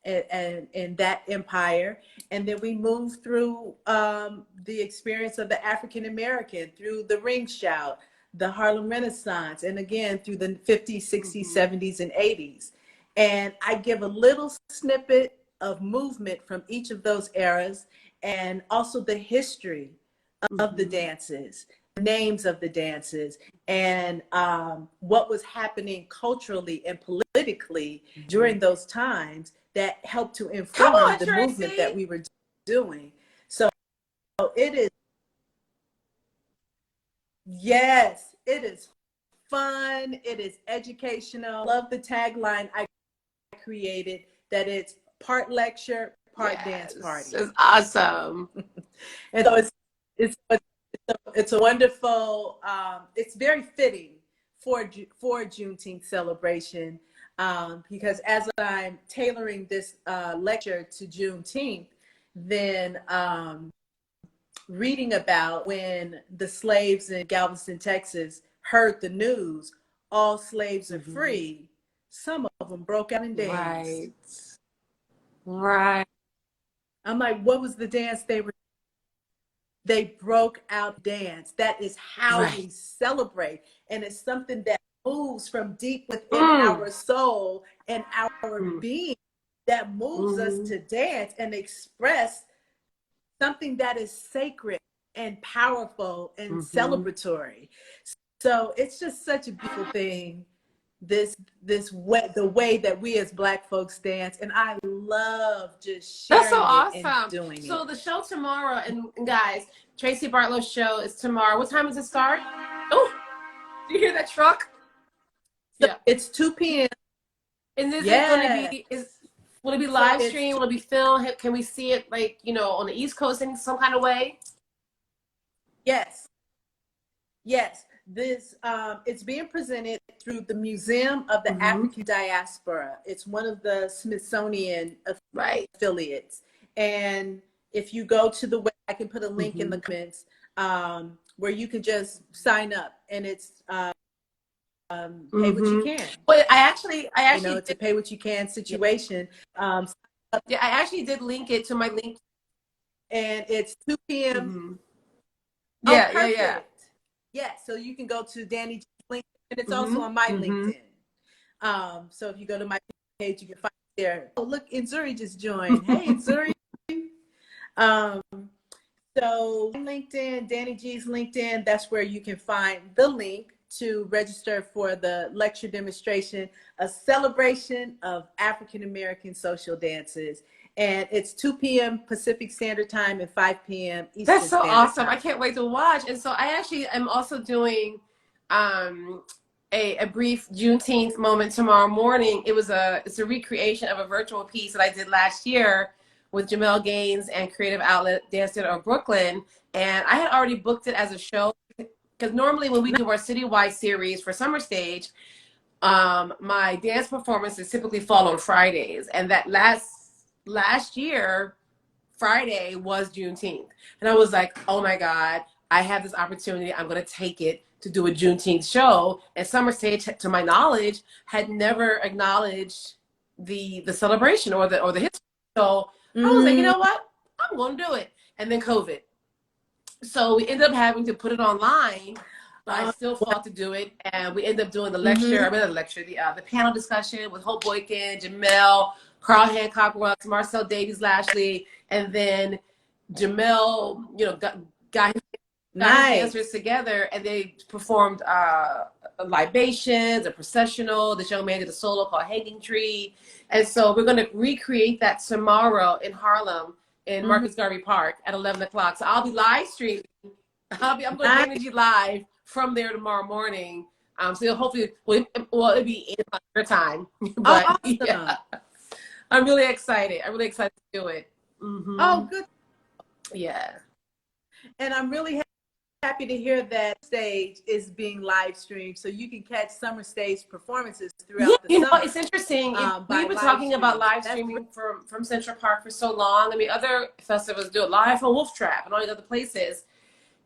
in that empire. And then we move through the experience of the African American through the ring shout, the Harlem Renaissance, and again through the 50s, 60s, Mm-hmm. 70s, and 80s. And I give a little snippet of movement from each of those eras, and also the history of the Mm-hmm. dances, names of the dances, and what was happening culturally and politically Mm-hmm. during those times that helped to Come inform on, the movement that Tracy. we were doing. So it is, yes, it is fun, it is educational. I love the tagline I created, that it's part lecture, part dance Yes, party. it's awesome. And so it's a wonderful, it's very fitting for Juneteenth celebration, because as I'm tailoring this lecture to Juneteenth, then reading about when the slaves in Galveston, Texas heard the news, all slaves are Mm-hmm. free, some of them broke out in dance. Right. Right. I'm like, what was the dance they broke out dance? That is how we Right. celebrate. And it's something that moves from deep within Mm. our soul and our Mm. being, that moves us Mm-hmm. to dance and express something that is sacred and powerful and Mm-hmm. celebratory. So it's just such a beautiful thing, this way, the way that we as Black folks dance, and I love just That's so sharing it and awesome. doing it. So the show tomorrow, and guys, Traci Bartlow's show is tomorrow. What time does it start? Oh, do you hear that truck? So Yeah. it's 2 p.m. And is it going to Yes. be, will it be So live stream? Will it be filmed? Can we see it like, on the East Coast in some kind of way? yes, yes. This it's being presented through the Museum of the Mm-hmm. African Diaspora. It's one of the Smithsonian Right. affiliates. And if you go to the web, I can put a link in Mm-hmm. the comments where you can just sign up, and it's pay what you Mm-hmm. can. Well, I You know, actually it's a did. pay what you can Yeah. situation. Yeah, I actually did link it to my link. And it's 2 p.m. Mm-hmm. Oh, Yeah, yeah, yeah. perfect. Yes, so you can go to dannIGeeLive, and it's also Mm-hmm. on my Mm-hmm. LinkedIn. So if you go to my page, you can find it there. Oh, look, Inzuri just joined. Hey, Inzuri. Um, so LinkedIn, dannIGee's LinkedIn, that's where you can find the link to register for the lecture demonstration, a celebration of African American social dances. And it's 2 p.m. Pacific Standard Time and 5 p.m. That's Eastern so Standard awesome. I Time. can't wait to watch. And so I actually am also doing um a brief Juneteenth moment tomorrow morning. It's a recreation of a virtual piece that I did last year with Jamel Gaines and Creative Outlet Dance Theater of Brooklyn. And I had already booked it as a show because normally when we do our citywide series for Summer Stage, my dance performances typically fall on Fridays. And that last year, Friday was Juneteenth. And I was like, oh my God, I have this opportunity. I'm going to take it to do a Juneteenth show. And Summer Stage, to my knowledge, had never acknowledged the celebration or the history. So I was like, you Mm, know what? I'm going to do it. And then COVID. So we ended up having to put it online, but I still fought to do it. And we ended up doing the lecture, mm-hmm. I mean, the panel discussion with Hope Boykin, Jamel, Carl Hancock Rux, Marcel Davies Lashley, and then Jamel, got his dancers Nice. together and they performed libations, a processional. This young man did a solo called Hanging Tree. And so we're going to recreate that tomorrow in Harlem in Mm-hmm. Marcus Garvey Park at 11 o'clock. So I'll be live streaming. I'm going to Nice. dannIGeeLive from there tomorrow morning. So hopefully, it'll be 8 o'clock your time. Oh, But awesome. yeah, I'm really excited. I'm really excited to do it. Mm-hmm. Oh, good. Yeah. And I'm really happy to hear that stage is being live streamed, so you can catch summer stage performances Yeah, throughout the it's summer interesting. by We've been live talking about stream. live That's streaming from Central Park for so long. I mean, other festivals do it live from Wolf Trap and all these other places.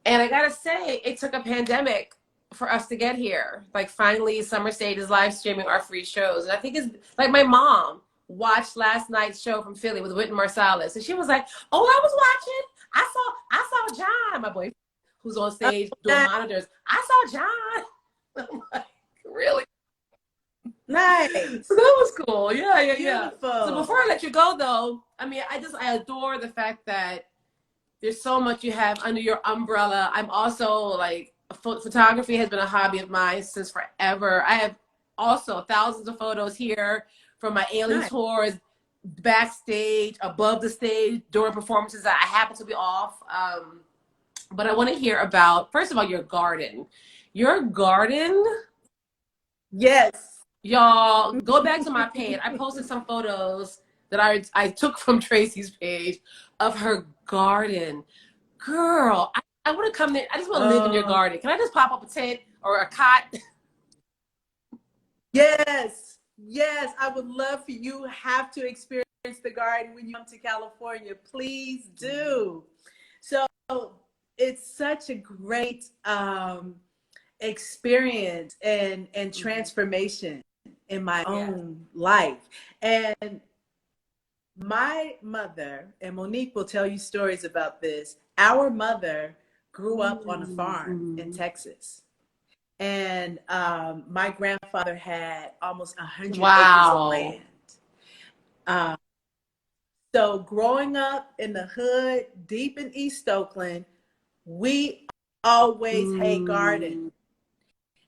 And I gotta say, it took a pandemic for us to get here. Like finally, Summer Stage is live streaming our free shows. And I think it's like my mom watched last night's show from Philly with Wynton Marsalis, and she was like, "Oh, I was watching. I saw John, my boyfriend, who's on stage doing monitors. I saw John." I'm like, really? So nice. that was cool. Yeah, yeah, yeah. So before I Beautiful. let you go, though, I mean, I adore the fact that there's so much you have under your umbrella. I'm also like, photography has been a hobby of mine since forever. I have also thousands of photos here from my alien Nice. tours, backstage, above the stage, during performances that I happen to be off. But I want to hear about, first of all, your garden. Your garden, Yes. y'all, go back to my page. I posted some photos that I took from Traci's page of her garden. Girl, I want to come there. I just want to live in your Oh, garden. Can I just pop up a tent or a cot? yes. Yes. I would love for you have to experience the garden when you come to California. Please do. So it's such a great experience and transformation in my Yeah. own life. And My mother, and Monique will tell you stories about this, our mother grew up on a farm in Texas. And my grandfather had almost 100 acres of Wow. land. Um, so growing up in the hood, deep in East Oakland, we always had garden.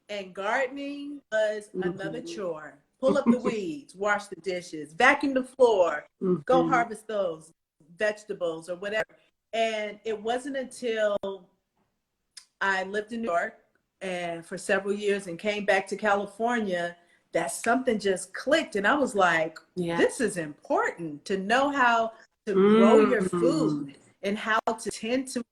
And gardening was another chore. Pull up the weeds, wash the dishes, vacuum the floor, go harvest those vegetables or whatever. And it wasn't until I lived in New York and for several years and came back to California that something just clicked. And I was like, this is important to know how to grow your food and how to tend to,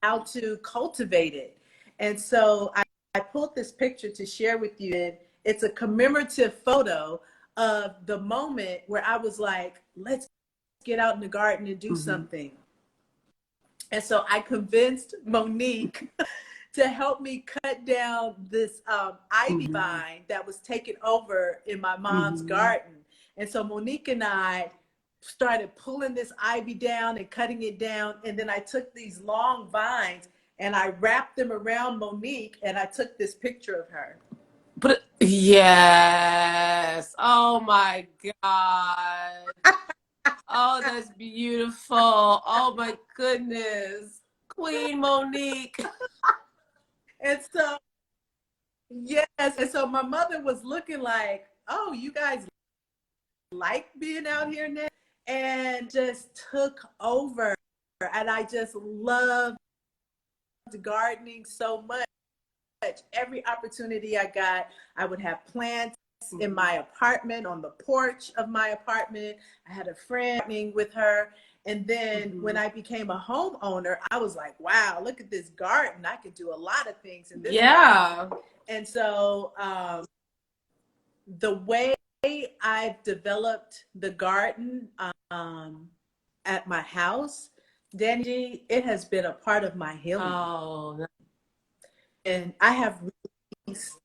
how to cultivate it. And so I pulled this picture to share with you. It's a commemorative photo of the moment where I was like, let's get out in the garden and do something. And so I convinced Monique to help me cut down this ivy vine that was taken over in my mom's garden. And so Monique and I started pulling this ivy down and cutting it down. And then I took these long vines and I wrapped them around Monique and I took this picture of her. But yes. Oh my God. Oh, that's beautiful. Oh my goodness. Queen Monique. And so, yes. And so my mother was looking like, oh, you guys like being out here now? And just took over. And I just loved gardening so much. Every opportunity I got, I would have plants in my apartment, on the porch of my apartment. I had a friend gardening with her. And then when I became a homeowner, I was like, wow, look at this garden. I could do a lot of things in this garden. And so the way I've developed the garden at my house, dannIGee, it has been a part of my healing. Oh. And I have released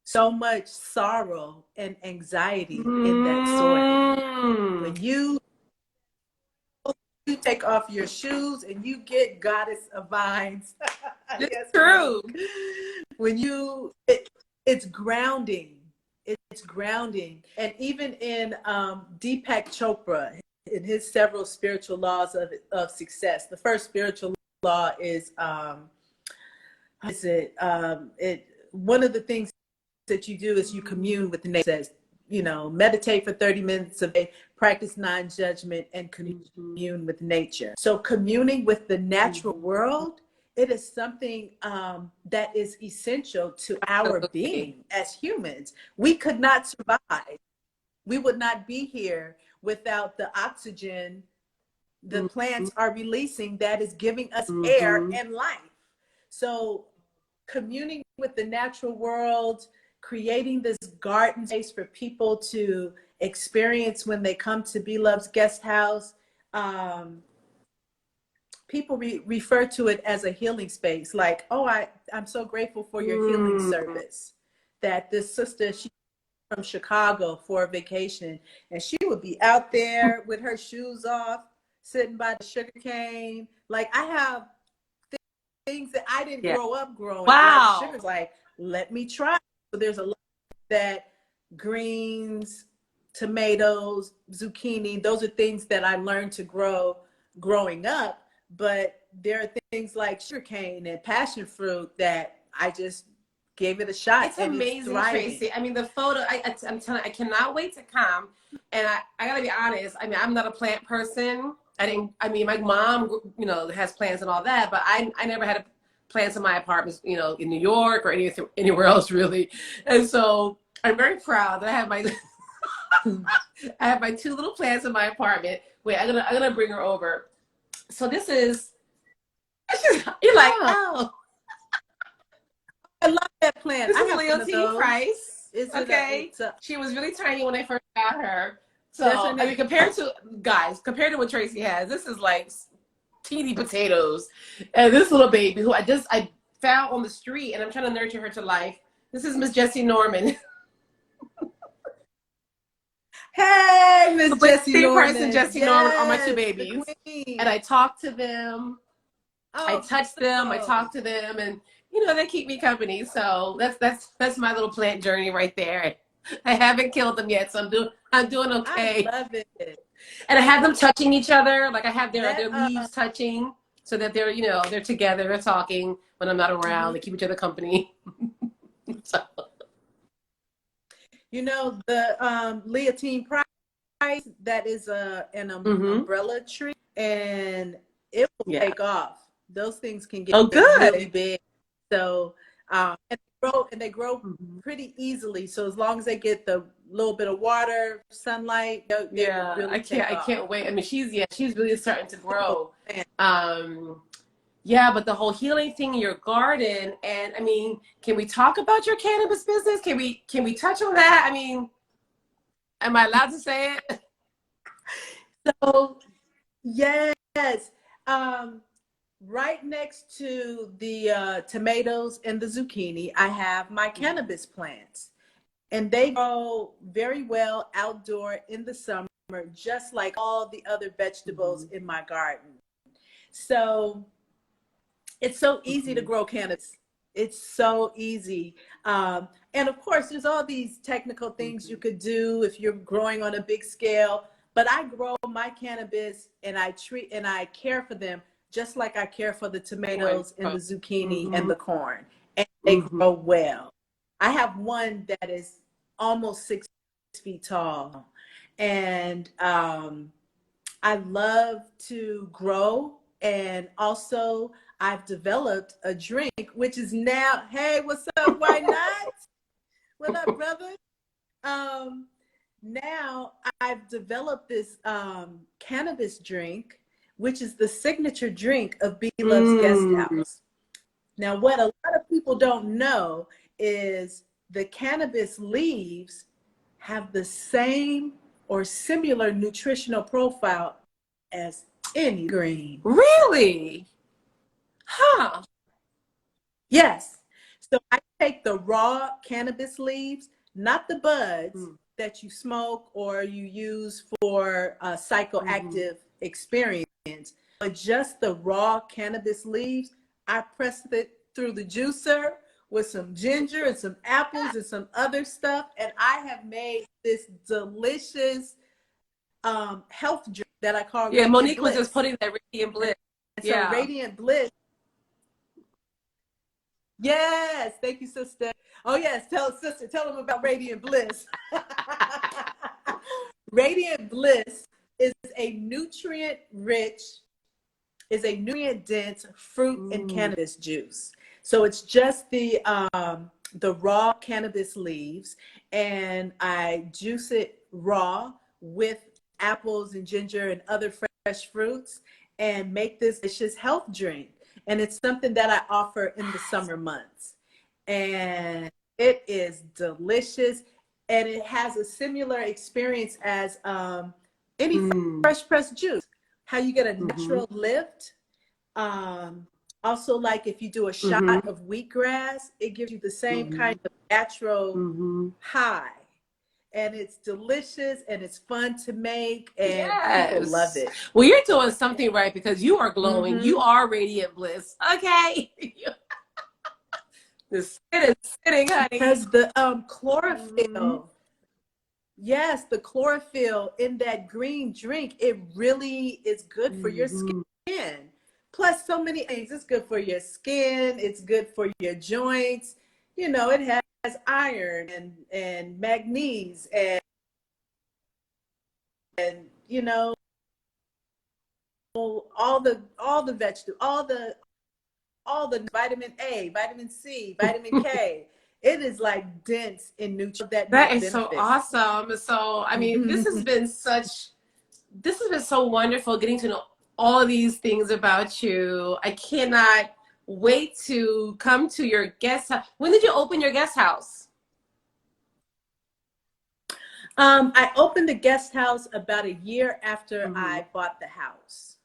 so much sorrow and anxiety in that soil. When you take off your shoes and you get goddess of vines. It's true. When you, it's grounding. It's grounding. And even in Deepak Chopra, in his several spiritual laws of success, the first spiritual law is, one of the things that you do is you commune with nature. You know, meditate for 30 minutes a day, practice non-judgment, and commune with nature. So communing with the natural world, it is something that is essential to our being as humans. We could not survive. We would not be here without the oxygen the plants are releasing that is giving us air and life. So communing with the natural world, creating this garden space for people to experience when they come to Be Love's guest house. People refer to it as a healing space. Like, oh, I'm so grateful for your healing service. That this sister, she's from Chicago for a vacation, and she would be out there with her shoes off, sitting by the sugar cane. Like, I have things that I didn't grow up growing. Wow. Like, sugar's like, let me try. So there's a lot that greens, tomatoes, zucchini, those are things that I learned to grow growing up. But there are things like sugarcane and passion fruit that I just gave it a shot. It's amazing, Tracy. I mean, the photo, I'm telling you, I cannot wait to come. And I gotta be honest, I mean, I'm not a plant person. I mean, my mom, you know, has plants and all that, but I never had plants in my apartments, you know, in New York or anywhere else really. And so I'm very proud that I have my, I have my 2 little plants in my apartment. Wait, I'm gonna bring her over. So this is, you're like, oh. I love that plant. This is Leontine Price. Okay. She was really tiny when I first got her. So, I mean, compared to what Tracy has, this is like teeny potatoes. And this little baby who I found on the street and I'm trying to nurture her to life. This is Miss Jessie Norman. Hey, Miss But Jessie same person, Norman. Jesse Norman, are my two Yes, the babies. queen. And I talk to them. I Oh, touch them, I beautiful. talk to them, and you know, they keep me company. So that's my little plant journey right there. I haven't killed them yet, so I'm doing I okay. love it. And I have them touching each other, like I have their Let leaves touching, so that they're, you know, they're together, they're talking when I'm not around. mhm. They keep each other company. So, You know the Leontine Price, that is an mm-hmm. umbrella tree, and it will Yeah. take off. Those things can get Oh, really good. big. So and they grow Mm-hmm. pretty easily. So as long as they get the little bit of water, sunlight, they will Yeah, really take I off. can't wait. I mean, she's really starting to Beautiful grow. plant. Um, yeah, but the whole healing thing in your garden, and I mean, can we talk about your cannabis business? Can we touch on that? I mean, am I allowed to say it? So yes, um, right next to the tomatoes and the zucchini, I have my cannabis plants. And they grow very well outdoor in the summer, just like all the other vegetables Mm-hmm. in my garden. So it's so easy to Mm-hmm. grow cannabis. It's so easy. And of course, there's all these technical things you Mm-hmm. could do if you're growing on a big scale. But I grow my cannabis and I treat and I care for them just like I care for the tomatoes and the zucchini and Mm-hmm. the corn. And they Mm-hmm. grow well. I have one that is almost 6 feet tall. And I love to grow, and also I've developed a drink, which is now, hey, what's up? Why not? What up, brother? Um, Now I've developed this cannabis drink, which is the signature drink of B Love's Guest Mm. House. Now, what a lot of people don't know is the cannabis leaves have the same or similar nutritional profile as any green. Really? Huh. Yes. So I take the raw cannabis leaves, not the buds Mm. that you smoke or you use for a Mm-hmm. psychoactive experience, but just the raw cannabis leaves. I press it through the juicer with some ginger and some apples and some other stuff, and I have made this delicious health drink that I call Yeah, Radiant Monique was just Bliss. putting that Radiant Bliss. And so Yeah. Radiant Bliss, yes, thank you, sister. Oh yes, tell them about Radiant Bliss. Radiant Bliss is a nutrient rich, is a nutrient dense fruit and Mm. cannabis juice. So it's just the raw cannabis leaves, and I juice it raw with apples and ginger and other fresh fruits, and make this delicious health drink. And it's something that I offer in the summer months, and it is delicious, and it has a similar experience as any Mm. fresh pressed juice. How you get a Mm-hmm. natural lift. Um, Also, like if you do a shot Mm-hmm. of wheatgrass, it gives you the same Mm-hmm. kind of natural Mm-hmm. high. And it's delicious and it's fun to make, and people love Yes. it. Well, you're doing something right because you are glowing. You Mm-hmm. are Radiant Bliss. Okay. The skin is sitting, honey. Because the Mm-hmm. chlorophyll, yes, the chlorophyll in that green drink, it really is good for your Mm-hmm. skin. Plus, so many things. It's good for your skin, it's good for your joints. You know, it has iron and magnesium and you know, all the vegetable, all the vitamin A, vitamin C, vitamin K. It is like dense in nutrients that That make is so benefits. awesome. So, I mean, this has been so wonderful getting to know all of these things about you. I cannot wait to come to your guest house. When did you open your guest house? I opened the guest house about a year after Mm-hmm. I bought the house.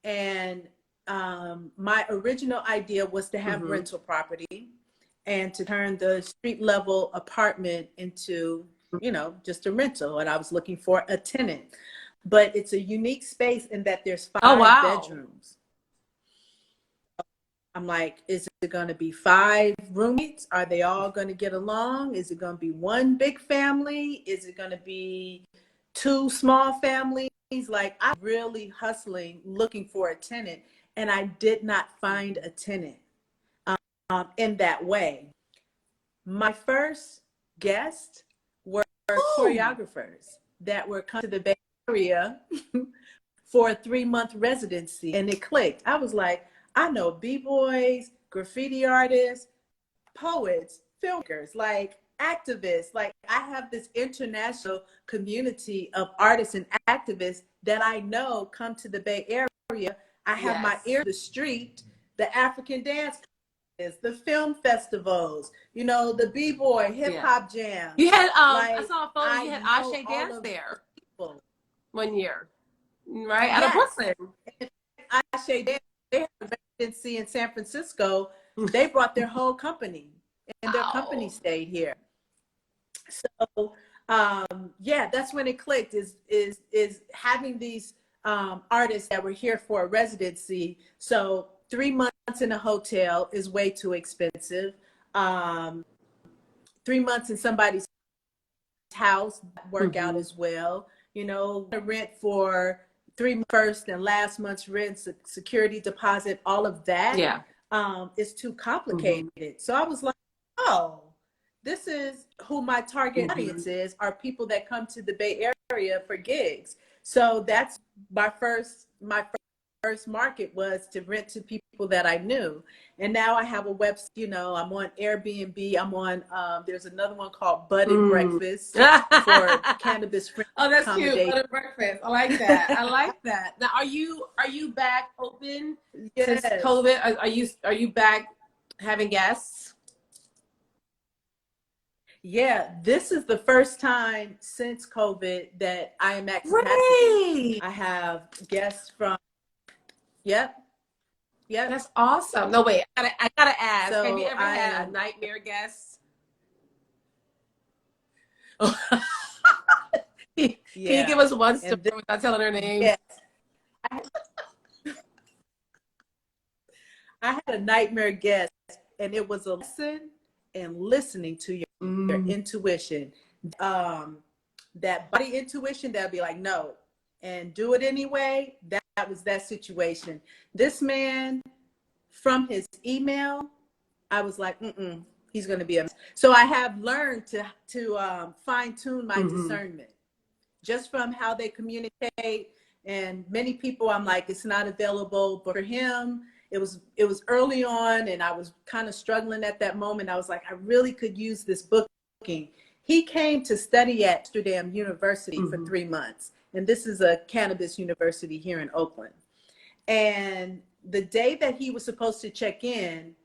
And my original idea was to have Mm-hmm. rental property and to turn the street level apartment into you know, just a rental, and I was looking for a tenant. But it's a unique space in that there's Oh, 5 wow. bedrooms. I'm like, is it going to be 5 roommates? Are they all going to get along? Is it going to be one big family? Is it going to be 2 small families? Like, I'm really hustling, looking for a tenant, and I did not find a tenant in that way. My first guests were Ooh. choreographers that were coming to the Bay Area for a 3-month residency, and it clicked. I was like, I know b-boys, graffiti artists, poets, filmmakers, like activists. Like, I have this international community of artists and activists that I know come to the Bay Area. I have my Yes. ear to the street, the African dance, the film festivals, you know, the b-boy hip Yeah. hop You jams. had, I Like, saw a photo, you I had know Ashe all Dance of there the people. one year, right? Out of Yes. Brooklyn. Ashe Dance, they have a residency in San Francisco. They brought their whole company, and their company Wow. stayed here. So yeah, that's when it clicked. Is having these artists that were here for a residency. So 3 months in a hotel is way too expensive. 3 months in somebody's house work out as well. You know, rent for 3 months first and last month's rent, security deposit, all of that Yeah. is too complicated. So I was like, oh, this is who my target audience is, are people that come to the Bay Area for gigs. So that's my first market was to rent to people that I knew. And now I have a website, you know, I'm on Airbnb. I'm on, there's another one called Bud and Breakfast for cannabis friendly Oh, that's cute. accommodation. Butter breakfast. I like that. I like that. Now, are you back open since Yes. COVID? Are you back having guests? Yeah, this is the first time since COVID that I am at capacity. Great. I have guests from, yep, yep. That's awesome. No, wait. I gotta ask. Have you So ever I had a am, nightmare guest? Can you give yeah. us one story And this, without telling her name? yes, I, I had a nightmare guest, and it was a lesson in listening to your Mm. intuition. Um, that body intuition that'll be like, no, and do it anyway. That was that situation. This man, from his email, I was like, he's going to be a mess. So I have learned to fine tune my discernment just from how they communicate. And many people, I'm like, it's not available. But for him, it was early on, and I was kind of struggling at that moment. I was like, I really could use this booking. He came to study at Amsterdam University for 3 months, and this is a cannabis university here in Oakland. And the day that he was supposed to check in,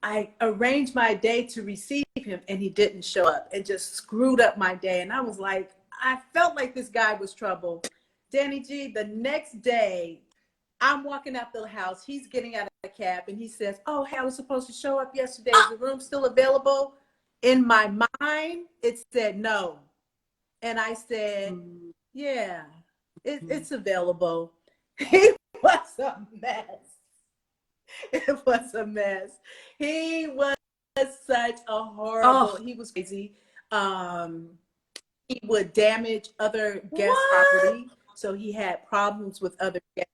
I arranged my day to receive him, and he didn't show up, and just screwed up my day. And I was like, I felt like this guy was trouble. Danny G, the next day, I'm walking out the house. He's getting out of the cab, and he says, oh, hey, I was supposed to show up yesterday. Is the room still available? In my mind, it said no. And I said, yeah, it's available. He was a mess. It was a mess. He was such a horrible, Oh, he was crazy. He would damage other guest what? property. So he had problems with other guests.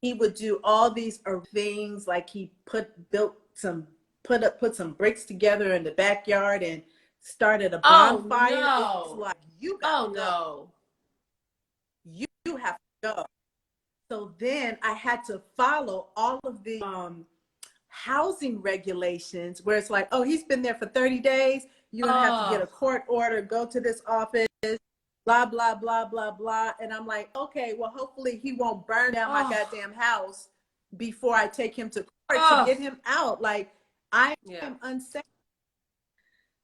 He would do all these things, like he put some bricks together in the backyard and started a Oh bonfire. It's no. like, you got to Oh go. no. You have to go. So then I had to follow all of the housing regulations, where it's like, oh, he's been there for 30 days. You're going to have to get a Oh. court order, go to this office, blah, blah, blah, blah, blah. And I'm like, okay, well, hopefully he won't burn down my Oh. goddamn house before I take him to court to Oh. get him out. Like, I Yeah. am unsafe.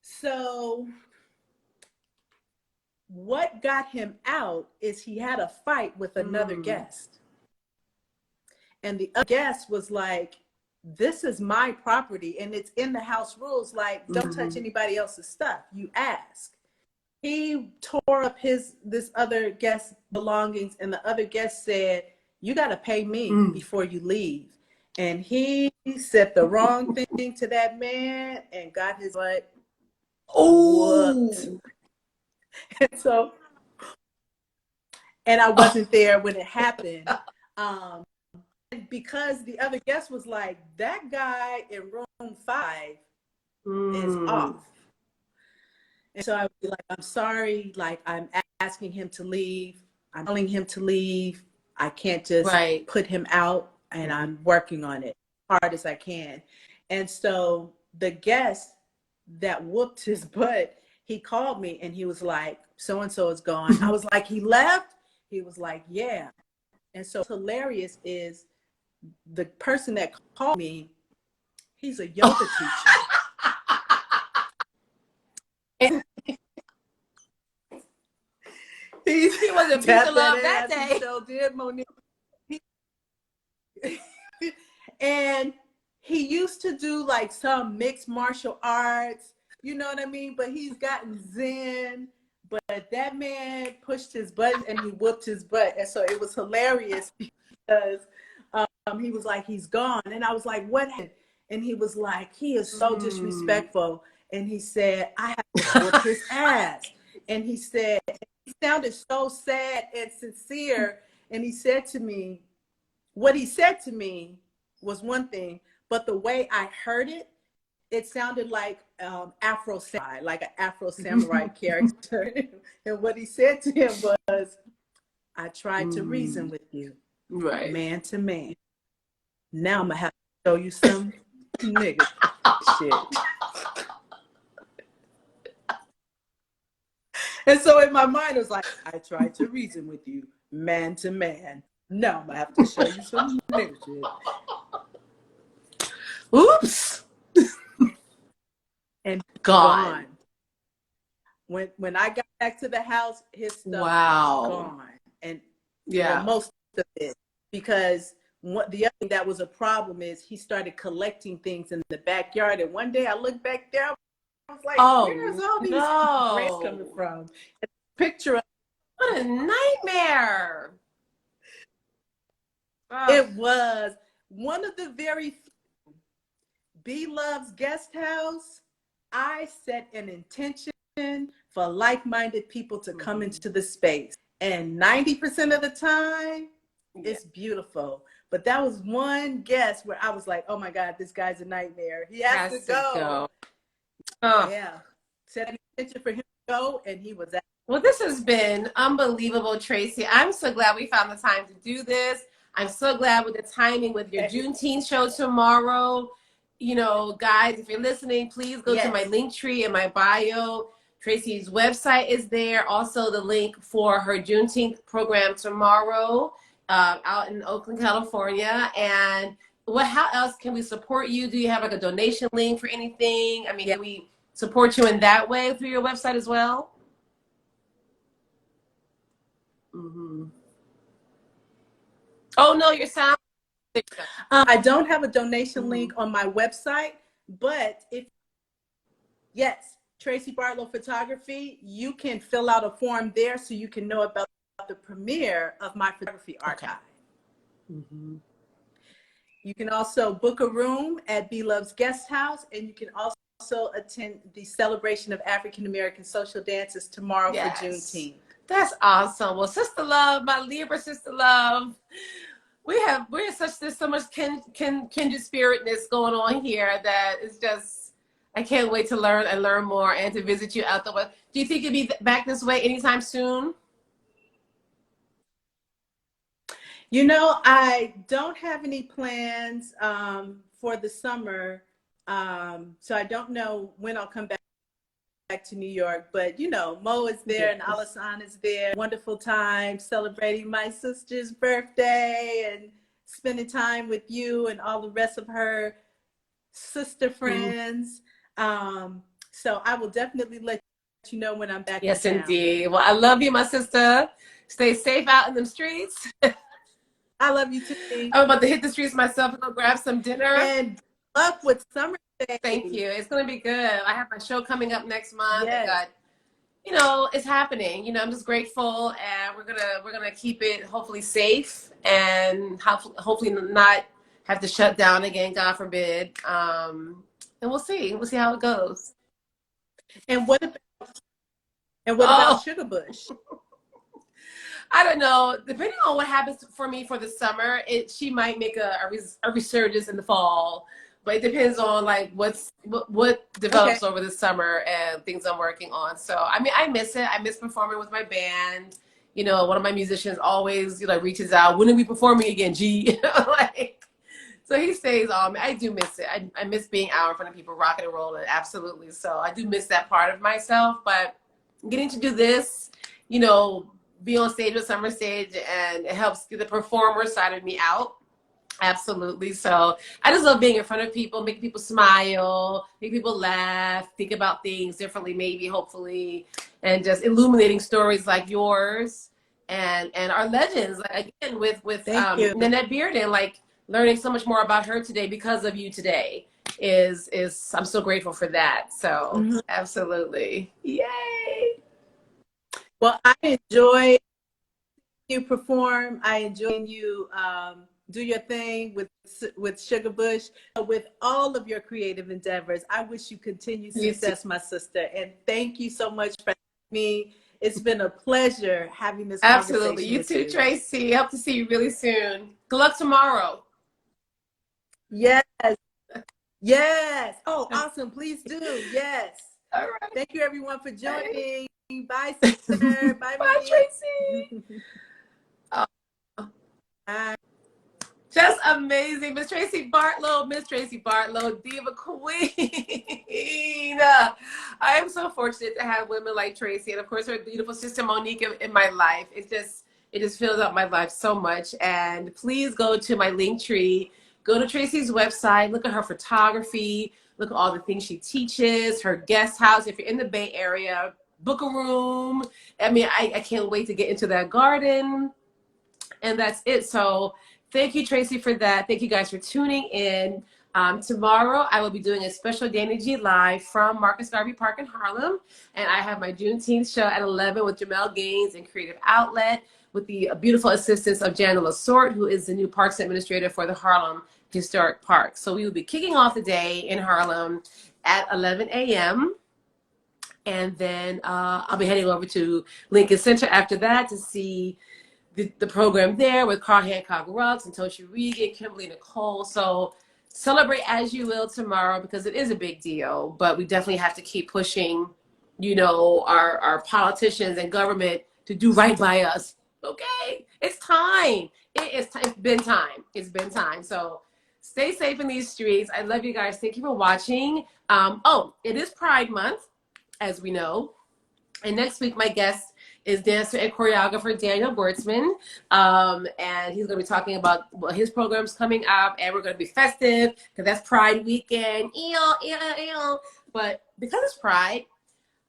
So what got him out is he had a fight with another guest. And the other guest was like, this is my property, and it's in the house rules, like, don't touch anybody else's stuff. You ask. he tore up this other guest's belongings, and the other guest said, "You got to pay me before you leave." And he said the wrong thing to that man and got his butt whooped. And so, and I wasn't there when it happened. Because the other guest was like, that guy in room 5 is off. And so I would be like, I'm sorry, like I'm asking him to leave. I'm telling him to leave. I can't just put him out, and I'm working on it as hard as I can. And so the guest that whooped his butt, he called me and he was like, so-and-so is gone. I was like, he left? He was like, yeah. And so what's hilarious is the person that called me, he's a yoga teacher. He was a piece of love that day. So did Monique. And he used to do like some mixed martial arts, you know what I mean? But he's gotten Zen. But that man pushed his buttons and he whooped his butt. And so it was hilarious because he was like, he's gone. And I was like, what happened? And he was like, he is so disrespectful. And he said, I have to whoop his ass. And he said, he sounded so sad and sincere. And he said to me, what he said to me was one thing, but the way I heard it, it sounded like Afro Samurai, like an Afro Samurai character. And what he said to him was, I tried to reason with you, man to man. Now I'm going to have to show you some nigga shit. And so in my mind, it was like, I tried to reason with you, man to man. Now I'm going to have to show you some nigga shit. Oops. And gone. When I got back to the house, his stuff was gone. And most of it. Because the other thing that was a problem is he started collecting things in the backyard. And one day I looked back down, I was like, where's all these grapes coming from? And a picture of what a nightmare. It was one of the very few. B Love's Guest House, I set an intention for like-minded people to come into the space. And 90% of the time, it's beautiful. But that was one guest where I was like, oh my God, this guy's a nightmare. He has to go. Yeah. Set an intention for him to go, and he was at. Well, this has been unbelievable, Traci. I'm so glad we found the time to do this. I'm so glad with the timing with your Juneteenth show tomorrow. You know, guys, if you're listening, please go to my link tree in my bio. Traci's website is there. Also, the link for her Juneteenth program tomorrow out in Oakland, California. And how else can we support you? Do you have like a donation link for anything? I mean, can we support you in that way through your website as well? Oh, no, your sound. I don't have a donation link on my website, but Traci Bartlow Photography, you can fill out a form there so you can know about the premiere of my photography archive. You can also book a room at B Love's Guest House, and you can also attend the celebration of African American social dances tomorrow for Juneteenth. That's awesome. Well, Sister Love, my Libra Sister Love, there's so much kindred spiritness going on here that is just, I can't wait to learn and learn more and to visit you out the way. Do you think you'll be back this way anytime soon? You know, I don't have any plans for the summer, so I don't know when I'll come back to New York, but you know, Mo is there and Alassane is there. Wonderful time celebrating my sister's birthday and spending time with you and all the rest of her sister friends. So I will definitely let you know when I'm back. Yes, in town. Indeed. Well, I love you, my sister. Stay safe out in them streets. I love you too. I'm about to hit the streets myself and go grab some dinner. And luck with summer. Thank you. It's going to be good. I have my show coming up next month. I got it's happening. I'm just grateful, and we're gonna keep it hopefully safe, and hopefully not have to shut down again, God forbid. And we'll see. We'll see how it goes. And what about Oh, Sugar Bush? I don't know. Depending on what happens for me for the summer, she might make a resurgence in the fall. But it depends on like what Okay. develops over the summer and things I'm working on. So I mean, I miss it. I miss performing with my band. One of my musicians always reaches out. When are we performing again, G? Like, so he stays on me. I do miss it. I miss being out in front of people, rocking and rolling. Absolutely. So I do miss that part of myself. But getting to do this, you know, be on stage with Summer Stage, and it helps get the performer side of me out. Absolutely. So I just love being in front of people, making people smile, make people laugh, think about things differently, maybe, hopefully, and just illuminating stories like yours and our legends. Like, again, with Thank you. Nanette Bearden, like learning so much more about her today because of you today is I'm so grateful for that. So Mhm. absolutely. Yay. Well, I enjoy you perform. I enjoy you do your thing with Sugar Bush, with all of your creative endeavors. I wish you continued You too. success, my sister. And thank you so much for having me. It's been a pleasure having this Absolutely. conversation You with too, you. Tracy. Hope to see you really soon. Good luck tomorrow. Yes, yes. Oh, awesome. Please do. Yes. All right. Thank you, everyone, for Bye. joining. Bye, sister. Bye, Bye, Mimi. Tracy. Oh, Bye. just amazing. Miss Traci Bartlow, Diva Queen. I am so fortunate to have women like Tracy, and of course her beautiful sister Monique in my life. It just fills up my life so much. And please go to my link tree. Go to Tracy's website. Look at her photography. Look at all the things she teaches. Her guest house. If you're in the Bay Area, book a room. I mean, I can't wait to get into that garden. And that's it. So thank you, Tracy, for that. Thank you guys for tuning in. Tomorrow, I will be doing a special dannIGeeLive from Marcus Garvey Park in Harlem. And I have my Juneteenth show at 11 with Jamel Gaines and Creative Outlet with the beautiful assistance of Jana Lasort, who is the new Parks Administrator for the Harlem Historic Park. So we will be kicking off the day in Harlem at 11 a.m. And then I'll be heading over to Lincoln Center after that to see the program there with Carl Hancock Rux and Toshi Regan, Kimberly Nicole. So celebrate as you will tomorrow, because it is a big deal, but we definitely have to keep pushing, our politicians and government to do right by us. Okay? It's time. It's been time. It's been time. So stay safe in these streets. I love you guys. Thank you for watching. It is Pride Month, as we know. And next week, my guest is dancer and choreographer Daniel Bortzman. And he's going to be talking about his program's coming up. And we're going to be festive because that's Pride weekend. But because it's Pride,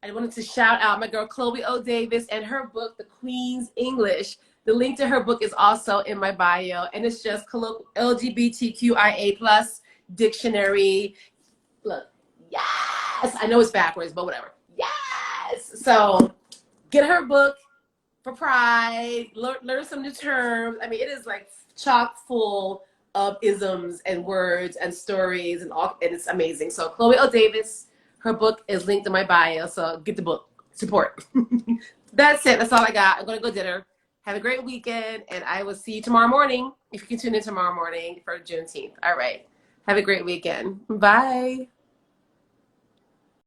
I wanted to shout out my girl Chloe O. Davis and her book, The Queen's English. The link to her book is also in my bio. And it's just LGBTQIA plus dictionary. Look, yes. I know it's backwards, but whatever. Yes. So get her book for Pride. Learn some new terms. I mean, it is like chock full of isms and words and stories and all, and it's amazing. So Chloe O. Davis, her book is linked in my bio. So get the book. Support. That's it. That's all I got. I'm gonna go dinner. Have a great weekend, and I will see you tomorrow morning. If you can tune in tomorrow morning for Juneteenth. All right. Have a great weekend. Bye.